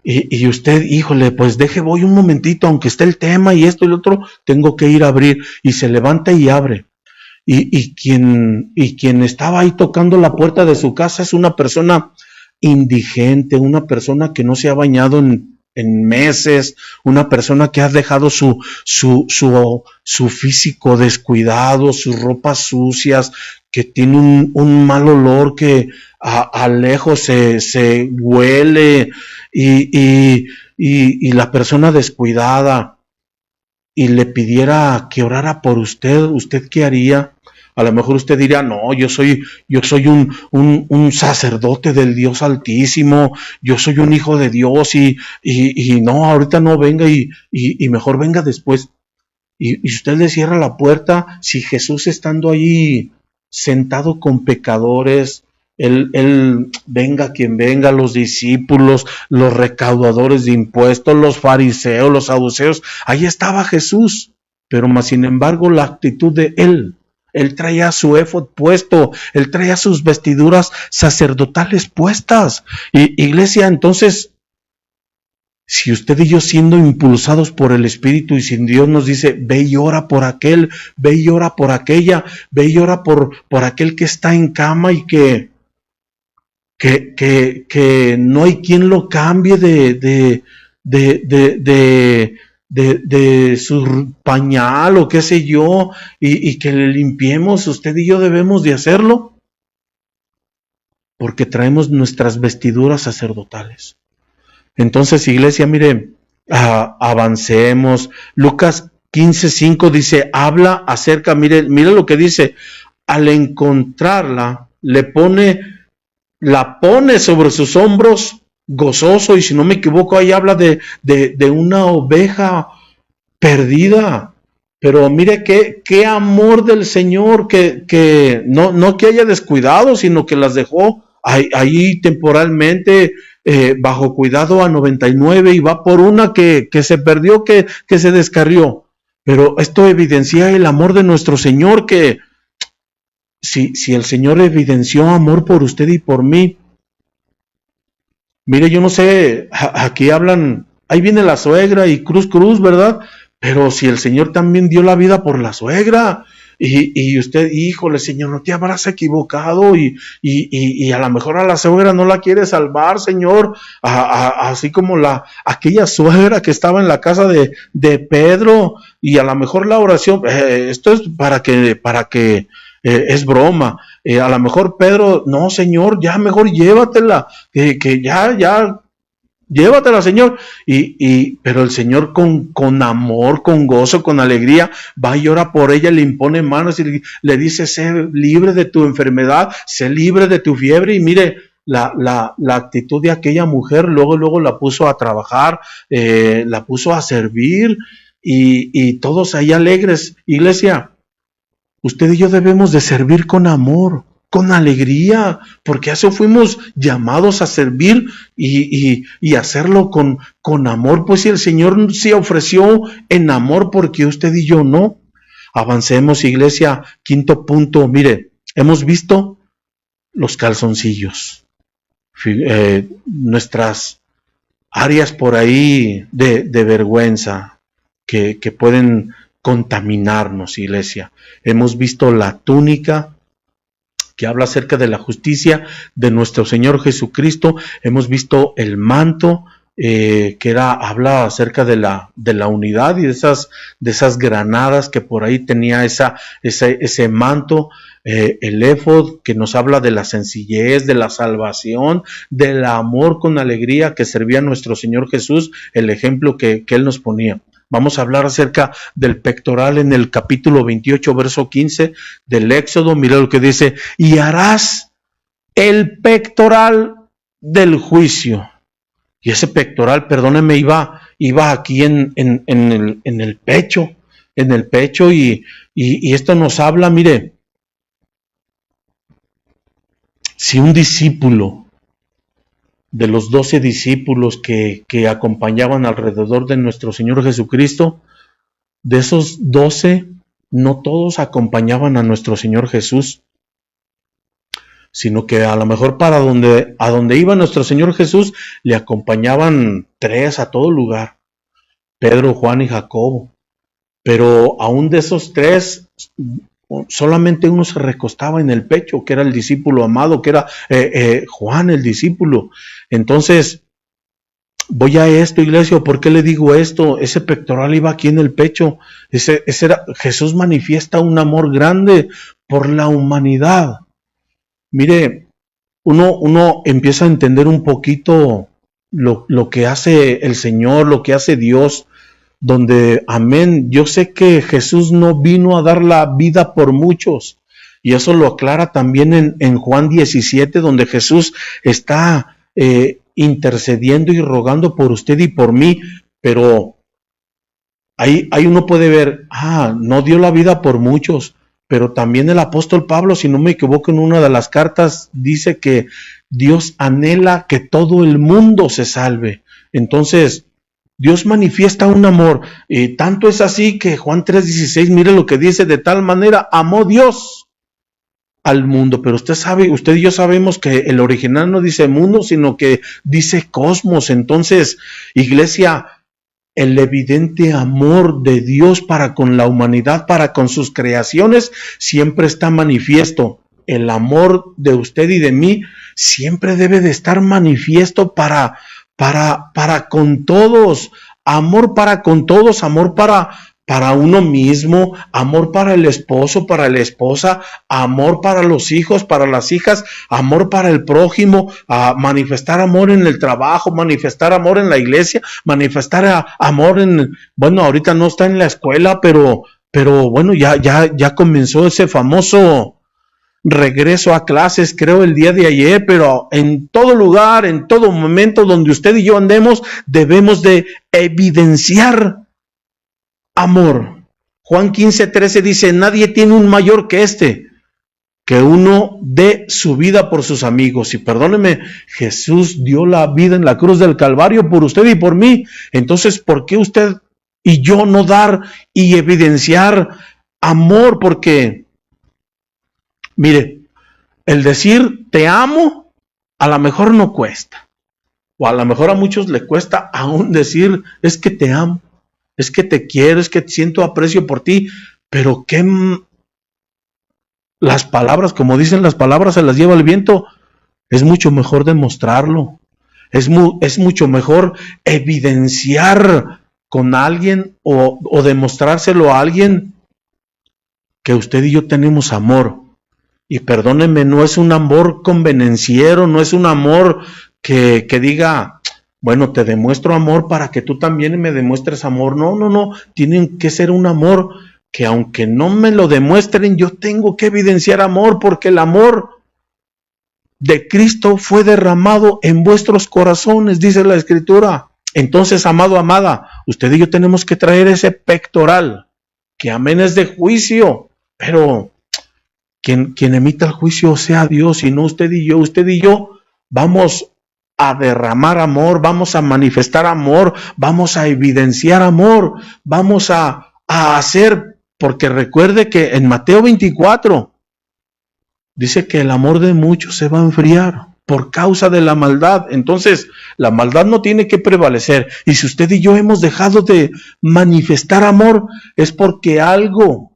[SPEAKER 1] y usted, híjole, pues voy un momentito, aunque esté el tema y esto y lo otro, tengo que ir a abrir, y se levanta y abre. Y quien estaba ahí tocando la puerta de su casa es una persona indigente, una persona que no se ha bañado en meses, una persona que ha dejado su físico descuidado, sus ropas sucias, que tiene un mal olor que a lejos se huele, y la persona descuidada, y le pidiera que orara por usted, ¿usted qué haría? A lo mejor usted diría, no, yo soy un sacerdote del Dios Altísimo, yo soy un hijo de Dios, y no, ahorita no venga, y mejor venga después. Y usted le cierra la puerta. Si Jesús, estando ahí sentado con pecadores, él venga quien venga, los discípulos, los recaudadores de impuestos, los fariseos, los saduceos, ahí estaba Jesús, pero más sin embargo la actitud de él traía su éfod puesto, él traía sus vestiduras sacerdotales puestas. Y iglesia, entonces, si usted y yo, siendo impulsados por el Espíritu, y si Dios nos dice, ve y ora por aquel, ve y ora por aquella, ve y ora por aquel que está en cama y que no hay quien lo cambie de su pañal o qué sé yo, y que le limpiemos, usted y yo debemos de hacerlo, porque traemos nuestras vestiduras sacerdotales. Entonces, iglesia, mire, avancemos. Lucas 15:5 dice, habla acerca, mire lo que dice, al encontrarla, la pone sobre sus hombros gozoso, y si no me equivoco, ahí habla de una oveja perdida. Pero mire qué amor del Señor, que no que haya descuidado, sino que las dejó ahí temporalmente bajo cuidado a 99, y va por una que se perdió, que se descarrió. Pero esto evidencia el amor de nuestro Señor, que si el Señor evidenció amor por usted y por mí, mire, yo no sé, aquí hablan, ahí viene la suegra y cruz, ¿verdad? Pero si el Señor también dio la vida por la suegra, y usted, híjole, Señor, no te habrás equivocado, y a lo mejor a la suegra no la quiere salvar, Señor, así como aquella suegra que estaba en la casa de Pedro, y a lo mejor la oración, esto es para que es broma, a lo mejor Pedro, no, Señor, ya mejor llévatela, que ya llévatela, Señor, pero el Señor con amor, con gozo, con alegría, va y ora por ella, le impone manos y le dice, sé libre de tu enfermedad, sé libre de tu fiebre. Y mire, la actitud de aquella mujer, luego la puso a trabajar, la puso a servir, y todos ahí alegres. Iglesia, usted y yo debemos de servir con amor, con alegría, porque a eso fuimos llamados, a servir y hacerlo con amor. Pues si el Señor se ofreció en amor, porque usted y yo no. Avancemos, iglesia. Quinto punto, mire, hemos visto los calzoncillos, nuestras áreas por ahí de vergüenza que pueden contaminarnos, iglesia. Hemos visto la túnica, que habla acerca de la justicia de nuestro Señor Jesucristo. Hemos visto el manto, habla acerca de la unidad y de esas granadas que por ahí tenía ese manto, el éfod, que nos habla de la sencillez, de la salvación, del amor con alegría que servía a nuestro Señor Jesús, el ejemplo que Él nos ponía. Vamos a hablar acerca del pectoral en el capítulo 28, verso 15 del Éxodo. Mira lo que dice: y harás el pectoral del juicio. Y ese pectoral, perdóneme, iba aquí en el pecho, y esto nos habla, mire, si un discípulo de los 12 discípulos que acompañaban alrededor de nuestro Señor Jesucristo, de esos 12, no todos acompañaban a nuestro Señor Jesús, sino que a lo mejor a donde iba nuestro Señor Jesús, le acompañaban 3 a todo lugar: Pedro, Juan y Jacobo. Pero aún de esos 3, solamente uno se recostaba en el pecho, que era el discípulo amado, que era Juan, el discípulo. Entonces, voy a esto, iglesia. ¿Por qué le digo esto? Ese pectoral iba aquí en el pecho. Jesús manifiesta un amor grande por la humanidad. Mire, uno empieza a entender un poquito lo que hace el Señor, lo que hace Dios, donde, amén, yo sé que Jesús no vino a dar la vida por muchos, y eso lo aclara también en Juan 17, donde Jesús está intercediendo y rogando por usted y por mí, pero ahí uno puede ver, no dio la vida por muchos. Pero también el apóstol Pablo, si no me equivoco, en una de las cartas dice que Dios anhela que todo el mundo se salve. Entonces, Dios manifiesta un amor, y tanto es así que Juan 3:16, mire lo que dice: de tal manera amó Dios al mundo. Pero usted y yo sabemos que el original no dice mundo, sino que dice cosmos. Entonces, iglesia, el evidente amor de Dios para con la humanidad, para con sus creaciones, siempre está manifiesto. El amor de usted y de mí siempre debe de estar manifiesto para con todos. Amor para con todos, amor para uno mismo, amor para el esposo, para la esposa, amor para los hijos, para las hijas, amor para el prójimo, manifestar amor en el trabajo, manifestar amor en la iglesia, manifestar amor ahorita no está en la escuela, pero bueno, ya comenzó ese famoso regreso a clases, creo el día de ayer, pero en todo lugar, en todo momento donde usted y yo andemos, debemos de evidenciar amor. Juan 15:13 dice: nadie tiene un mayor que uno dé su vida por sus amigos. Y perdóneme, Jesús dio la vida en la cruz del Calvario por usted y por mí. Entonces, ¿por qué usted y yo no dar y evidenciar amor? Porque, mire, el decir te amo a lo mejor no cuesta, o a lo mejor a muchos le cuesta aún decir es que te amo, es que te quiero, es que siento aprecio por ti. Pero las palabras, como dicen, las palabras se las lleva el viento. Es mucho mejor demostrarlo, es mucho mejor evidenciar con alguien o demostrárselo a alguien que usted y yo tenemos amor. Y perdónenme, no es un amor convenenciero, no es un amor que diga, bueno, te demuestro amor para que tú también me demuestres amor. No, tienen que ser un amor que, aunque no me lo demuestren, yo tengo que evidenciar amor, porque el amor de Cristo fue derramado en vuestros corazones, dice la Escritura. Entonces, amado, amada, usted y yo tenemos que traer ese pectoral, que amén es de juicio, pero quien emita el juicio sea Dios y no usted y yo. Usted y yo vamos a derramar amor, vamos a manifestar amor, vamos a evidenciar amor, vamos a hacer, porque recuerde que en Mateo 24 dice que el amor de muchos se va a enfriar por causa de la maldad. Entonces, la maldad no tiene que prevalecer. Y si usted y yo hemos dejado de manifestar amor, es porque algo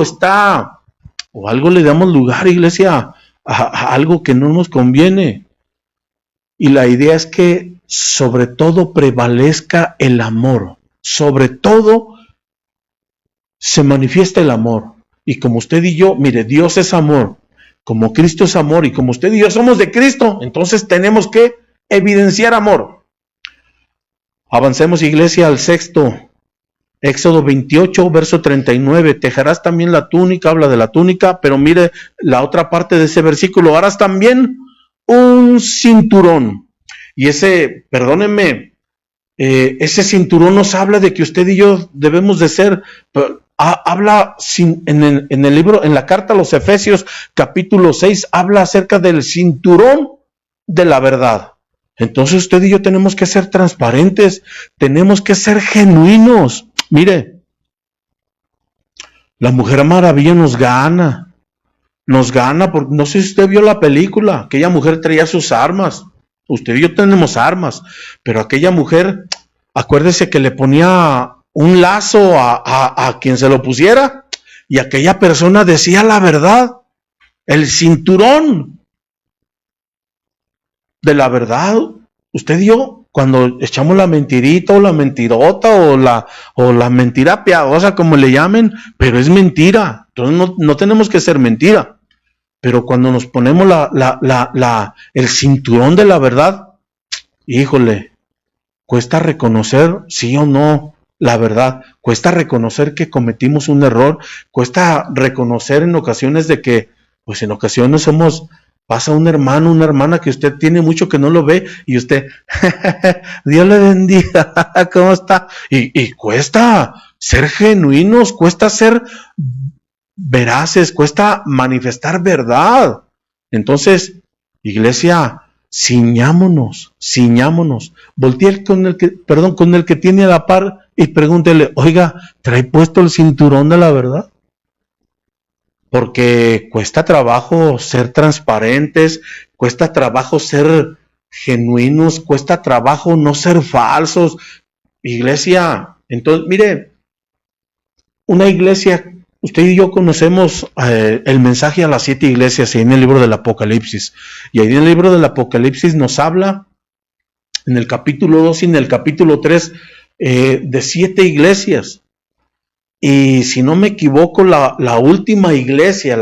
[SPEAKER 1] está, o algo le damos lugar, iglesia, a algo que no nos conviene. Y la idea es que sobre todo prevalezca el amor. Sobre todo se manifiesta el amor. Y como usted y yo, mire, Dios es amor, como Cristo es amor, y como usted y yo somos de Cristo, entonces tenemos que evidenciar amor. Avancemos, iglesia, al sexto. Éxodo 28, verso 39. Tejerás también la túnica, habla de la túnica, pero mire la otra parte de ese versículo. Harás también un cinturón. Y ese, perdónenme, ese cinturón nos habla de que usted y yo debemos de ser, habla en el libro, en la carta a los Efesios, capítulo 6, habla acerca del cinturón de la verdad. Entonces usted y yo tenemos que ser transparentes, tenemos que ser genuinos. Mire, la Mujer Maravilla nos gana, porque no sé si usted vio la película, aquella mujer traía sus armas, usted y yo tenemos armas, pero aquella mujer, acuérdese que le ponía un lazo a quien se lo pusiera, y aquella persona decía la verdad, el cinturón de la verdad. Usted y yo, cuando echamos la mentirita o la mentirota o la mentira piadosa, como le llamen, pero es mentira. Entonces no tenemos que ser mentira. Pero cuando nos ponemos el cinturón de la verdad, híjole, cuesta reconocer sí o no la verdad. Cuesta reconocer que cometimos un error. Cuesta reconocer en ocasiones de que, pues en ocasiones pasa un hermano, una hermana que usted tiene mucho que no lo ve y usted, Dios le bendiga, ¿cómo está? Y cuesta ser genuinos, cuesta ser veraces, cuesta manifestar verdad. Entonces, iglesia, ciñámonos. Voltee con el que tiene a la par y pregúntele, oiga, ¿trae puesto el cinturón de la verdad? Porque cuesta trabajo ser transparentes, cuesta trabajo ser genuinos, cuesta trabajo no ser falsos. Iglesia, entonces, mire, una iglesia, usted y yo conocemos el mensaje a las 7 iglesias ahí en el libro del Apocalipsis. Y ahí en el libro del Apocalipsis nos habla, en el capítulo 2 y en el capítulo 3, de 7 iglesias. Y si no me equivoco, la última iglesia,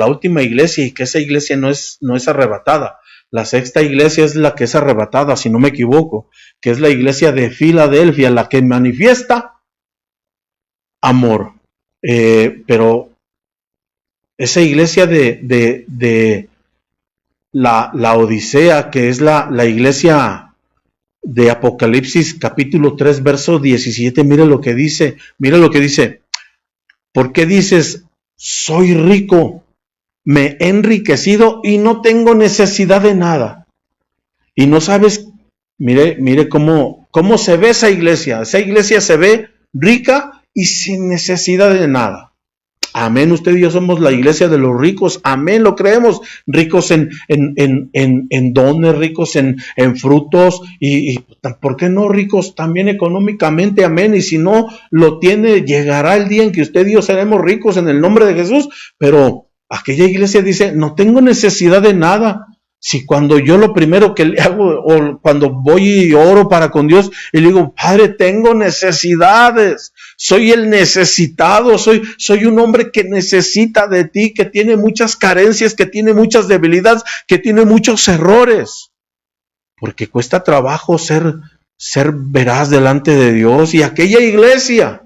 [SPEAKER 1] y que esa iglesia no es arrebatada. La sexta iglesia es la que es arrebatada, si no me equivoco, que es la iglesia de Filadelfia, la que manifiesta amor. Pero esa iglesia de la Odisea, que es la iglesia de Apocalipsis, capítulo 3, verso 17, mire lo que dice. ¿Por qué dices, soy rico, me he enriquecido y no tengo necesidad de nada? Y no sabes, mire cómo se ve esa iglesia. Esa iglesia se ve rica y sin necesidad de nada. Amén, usted y yo somos la iglesia de los ricos, amén, lo creemos, ricos en dones, ricos en frutos, y ¿por qué no ricos también económicamente? Amén, y si no lo tiene, llegará el día en que usted y yo seremos ricos en el nombre de Jesús, pero aquella iglesia dice, no tengo necesidad de nada. Si cuando yo lo primero que le hago, o cuando voy y oro para con Dios, y le digo, Padre, tengo necesidades, soy el necesitado, soy un hombre que necesita de ti, que tiene muchas carencias, que tiene muchas debilidades, que tiene muchos errores, porque cuesta trabajo ser veraz delante de Dios. Y aquella iglesia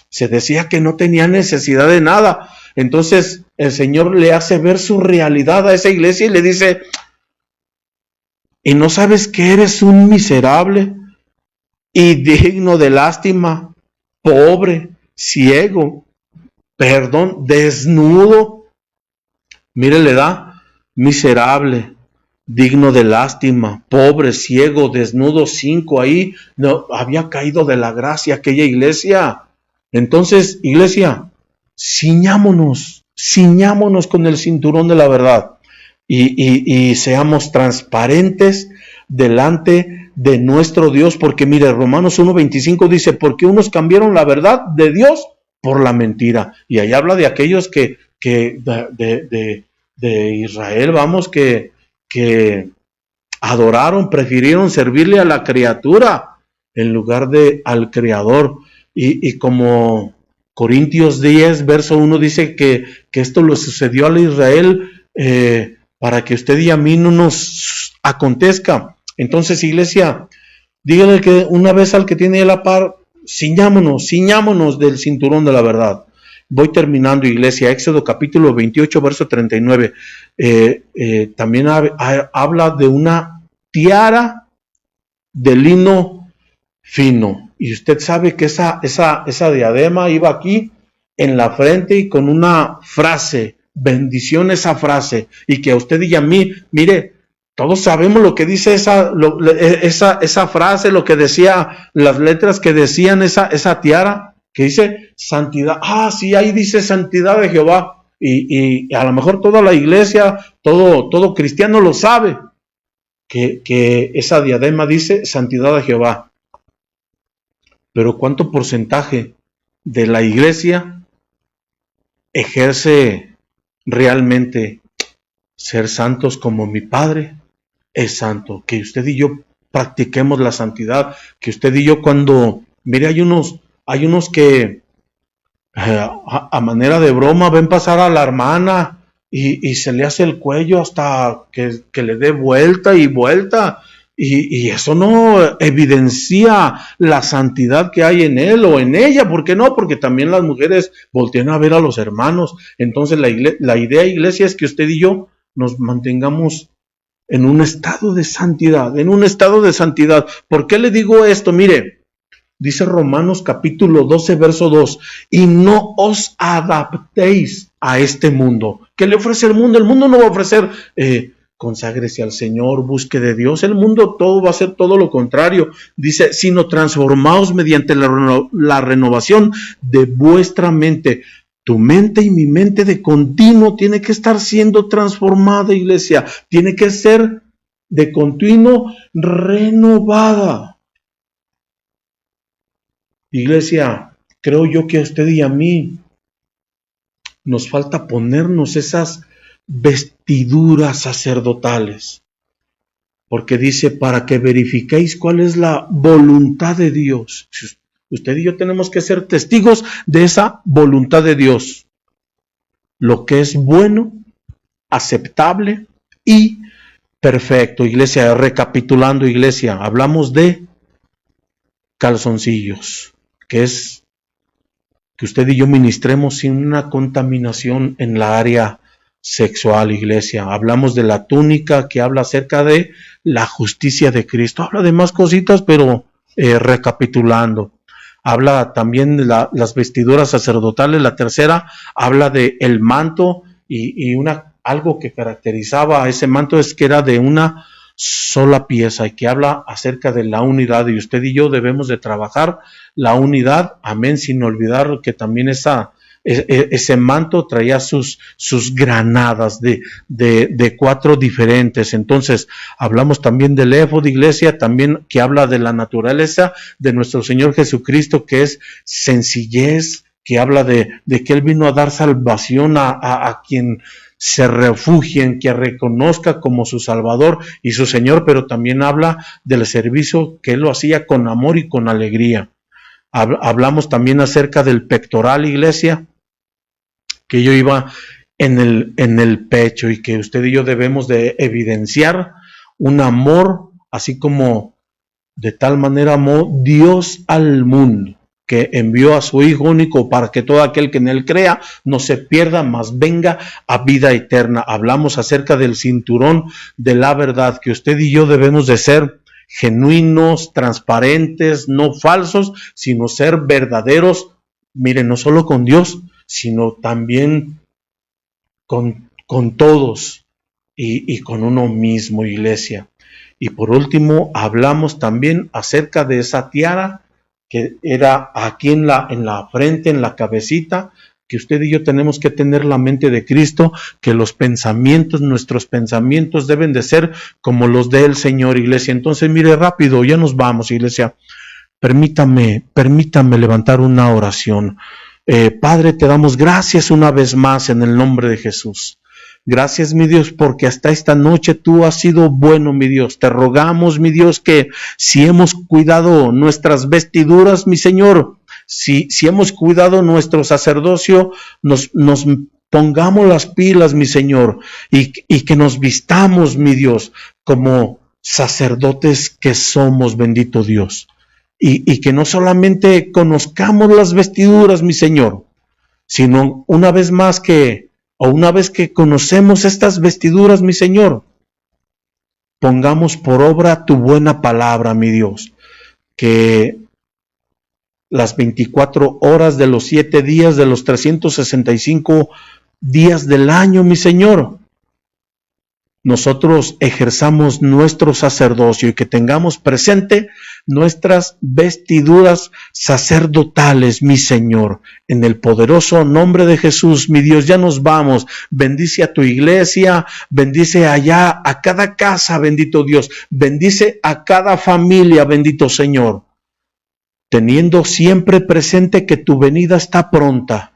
[SPEAKER 1] se decía que no tenía necesidad de nada. Entonces el Señor le hace ver su realidad a esa iglesia y le dice, ¿y no sabes que eres un miserable y digno de lástima, pobre, ciego, desnudo? Mire, le da miserable, digno de lástima, pobre, ciego, desnudo, 5 ahí. No, había caído de la gracia aquella iglesia. Entonces, iglesia, ciñámonos con el cinturón de la verdad y seamos transparentes delante de nuestro Dios, porque mire, Romanos 1:25 dice, porque unos cambiaron la verdad de Dios por la mentira. Y ahí habla de aquellos que de Israel, vamos, que adoraron, prefirieron servirle a la criatura en lugar de al Creador. Y como Corintios 10, verso 1 dice que esto le sucedió a Israel para que usted y a mí no nos acontezca. Entonces, iglesia, dígale que una vez al que tiene la par, ciñámonos del cinturón de la verdad. Voy terminando, iglesia. Éxodo capítulo 28, verso 39. También habla de una tiara de lino fino. Y usted sabe que esa diadema iba aquí en la frente y con una frase, bendición esa frase. Y que a usted y a mí, mire, todos sabemos lo que dice esa frase, lo que decía, las letras que decían esa tiara, que dice santidad. Sí, ahí dice santidad de Jehová. Y a lo mejor toda la iglesia, todo cristiano lo sabe, que esa diadema dice santidad de Jehová. Pero ¿cuánto porcentaje de la iglesia ejerce realmente ser santos como mi Padre es santo? Que usted y yo practiquemos la santidad, que usted y yo cuando, mire, hay unos que a manera de broma ven pasar a la hermana y se le hace el cuello hasta que le dé vuelta y vuelta. Y eso no evidencia la santidad que hay en él o en ella. ¿Por qué no? Porque también las mujeres voltean a ver a los hermanos. Entonces la idea, iglesia, es que usted y yo nos mantengamos en un estado de santidad, ¿Por qué le digo esto? Mire, dice Romanos capítulo 12, verso 2, y no os adaptéis a este mundo. ¿Qué le ofrece el mundo? El mundo no va a ofrecer conságrese al Señor, busque de Dios. El mundo todo va a ser todo lo contrario. Dice, sino transformaos mediante la renovación de vuestra mente. Tu mente y mi mente de continuo tiene que estar siendo transformada, iglesia. Tiene que ser de continuo renovada. Iglesia, creo yo que a usted y a mí nos falta ponernos esas vestiduras sacerdotales, porque dice, para que verifiquéis cuál es la voluntad de Dios. Usted y yo tenemos que ser testigos de esa voluntad de Dios, lo que es bueno, aceptable y perfecto. Iglesia, recapitulando, iglesia, hablamos de calzoncillos, que es que usted y yo ministremos sin una contaminación en la área sexual, iglesia. Hablamos de la túnica, que habla acerca de la justicia de Cristo. Habla de más cositas, pero recapitulando. Habla también de las vestiduras sacerdotales. La tercera habla de el manto y algo que caracterizaba a ese manto es que era de una sola pieza y que habla acerca de la unidad, y usted y yo debemos de trabajar la unidad, amén, sin olvidar que también ese manto traía sus granadas de 4 diferentes. Entonces hablamos también del éfod, iglesia, también que habla de la naturaleza de nuestro Señor Jesucristo, que es sencillez, que habla de que Él vino a dar salvación a quien se refugien, que reconozca como su Salvador y su Señor, pero también habla del servicio que Él lo hacía con amor y con alegría. Hablamos también acerca del pectoral, iglesia, que yo iba en el pecho, y que usted y yo debemos de evidenciar un amor, así como de tal manera amó Dios al mundo, que envió a su Hijo único para que todo aquel que en Él crea no se pierda, mas venga a vida eterna. Hablamos acerca del cinturón de la verdad, que usted y yo debemos de ser genuinos, transparentes, no falsos, sino ser verdaderos, miren, no solo con Dios, sino también con todos y con uno mismo, iglesia. Y por último, hablamos también acerca de esa tiara que era aquí en la frente, en la cabecita, que usted y yo tenemos que tener la mente de Cristo, que los pensamientos, nuestros pensamientos deben de ser como los del Señor, iglesia. Entonces, mire, rápido, ya nos vamos, iglesia. Permítame levantar una oración. Padre, te damos gracias una vez más en el nombre de Jesús. Gracias, mi Dios, porque hasta esta noche tú has sido bueno, mi Dios. Te rogamos, mi Dios, que si hemos cuidado nuestras vestiduras, mi Señor, si hemos cuidado nuestro sacerdocio, nos pongamos las pilas, mi Señor, y que nos vistamos, mi Dios, como sacerdotes que somos, bendito Dios. Y que no solamente conozcamos las vestiduras, mi Señor, sino una vez que conocemos estas vestiduras, mi Señor, pongamos por obra tu buena palabra, mi Dios, que las 24 horas de los 7 días de los 365 días del año, mi Señor, nosotros ejerzamos nuestro sacerdocio y que tengamos presente nuestras vestiduras sacerdotales, mi Señor. En el poderoso nombre de Jesús, mi Dios, ya nos vamos. Bendice a tu iglesia, bendice allá a cada casa, bendito Dios. Bendice a cada familia, bendito Señor. Teniendo siempre presente que tu venida está pronta.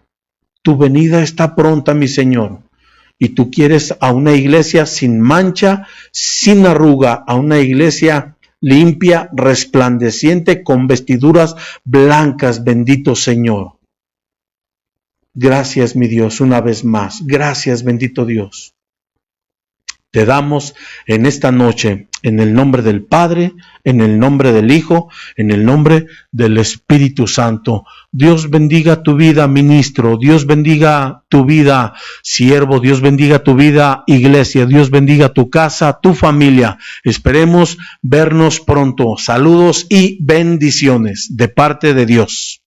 [SPEAKER 1] Tu venida está pronta, mi Señor. Y tú quieres a una iglesia sin mancha, sin arruga, a una iglesia limpia, resplandeciente, con vestiduras blancas, bendito Señor. Gracias, mi Dios, una vez más. Gracias, bendito Dios. Te damos en esta noche, en el nombre del Padre, en el nombre del Hijo, en el nombre del Espíritu Santo. Dios bendiga tu vida, ministro. Dios bendiga tu vida, siervo. Dios bendiga tu vida, iglesia. Dios bendiga tu casa, tu familia. Esperemos vernos pronto. Saludos y bendiciones de parte de Dios.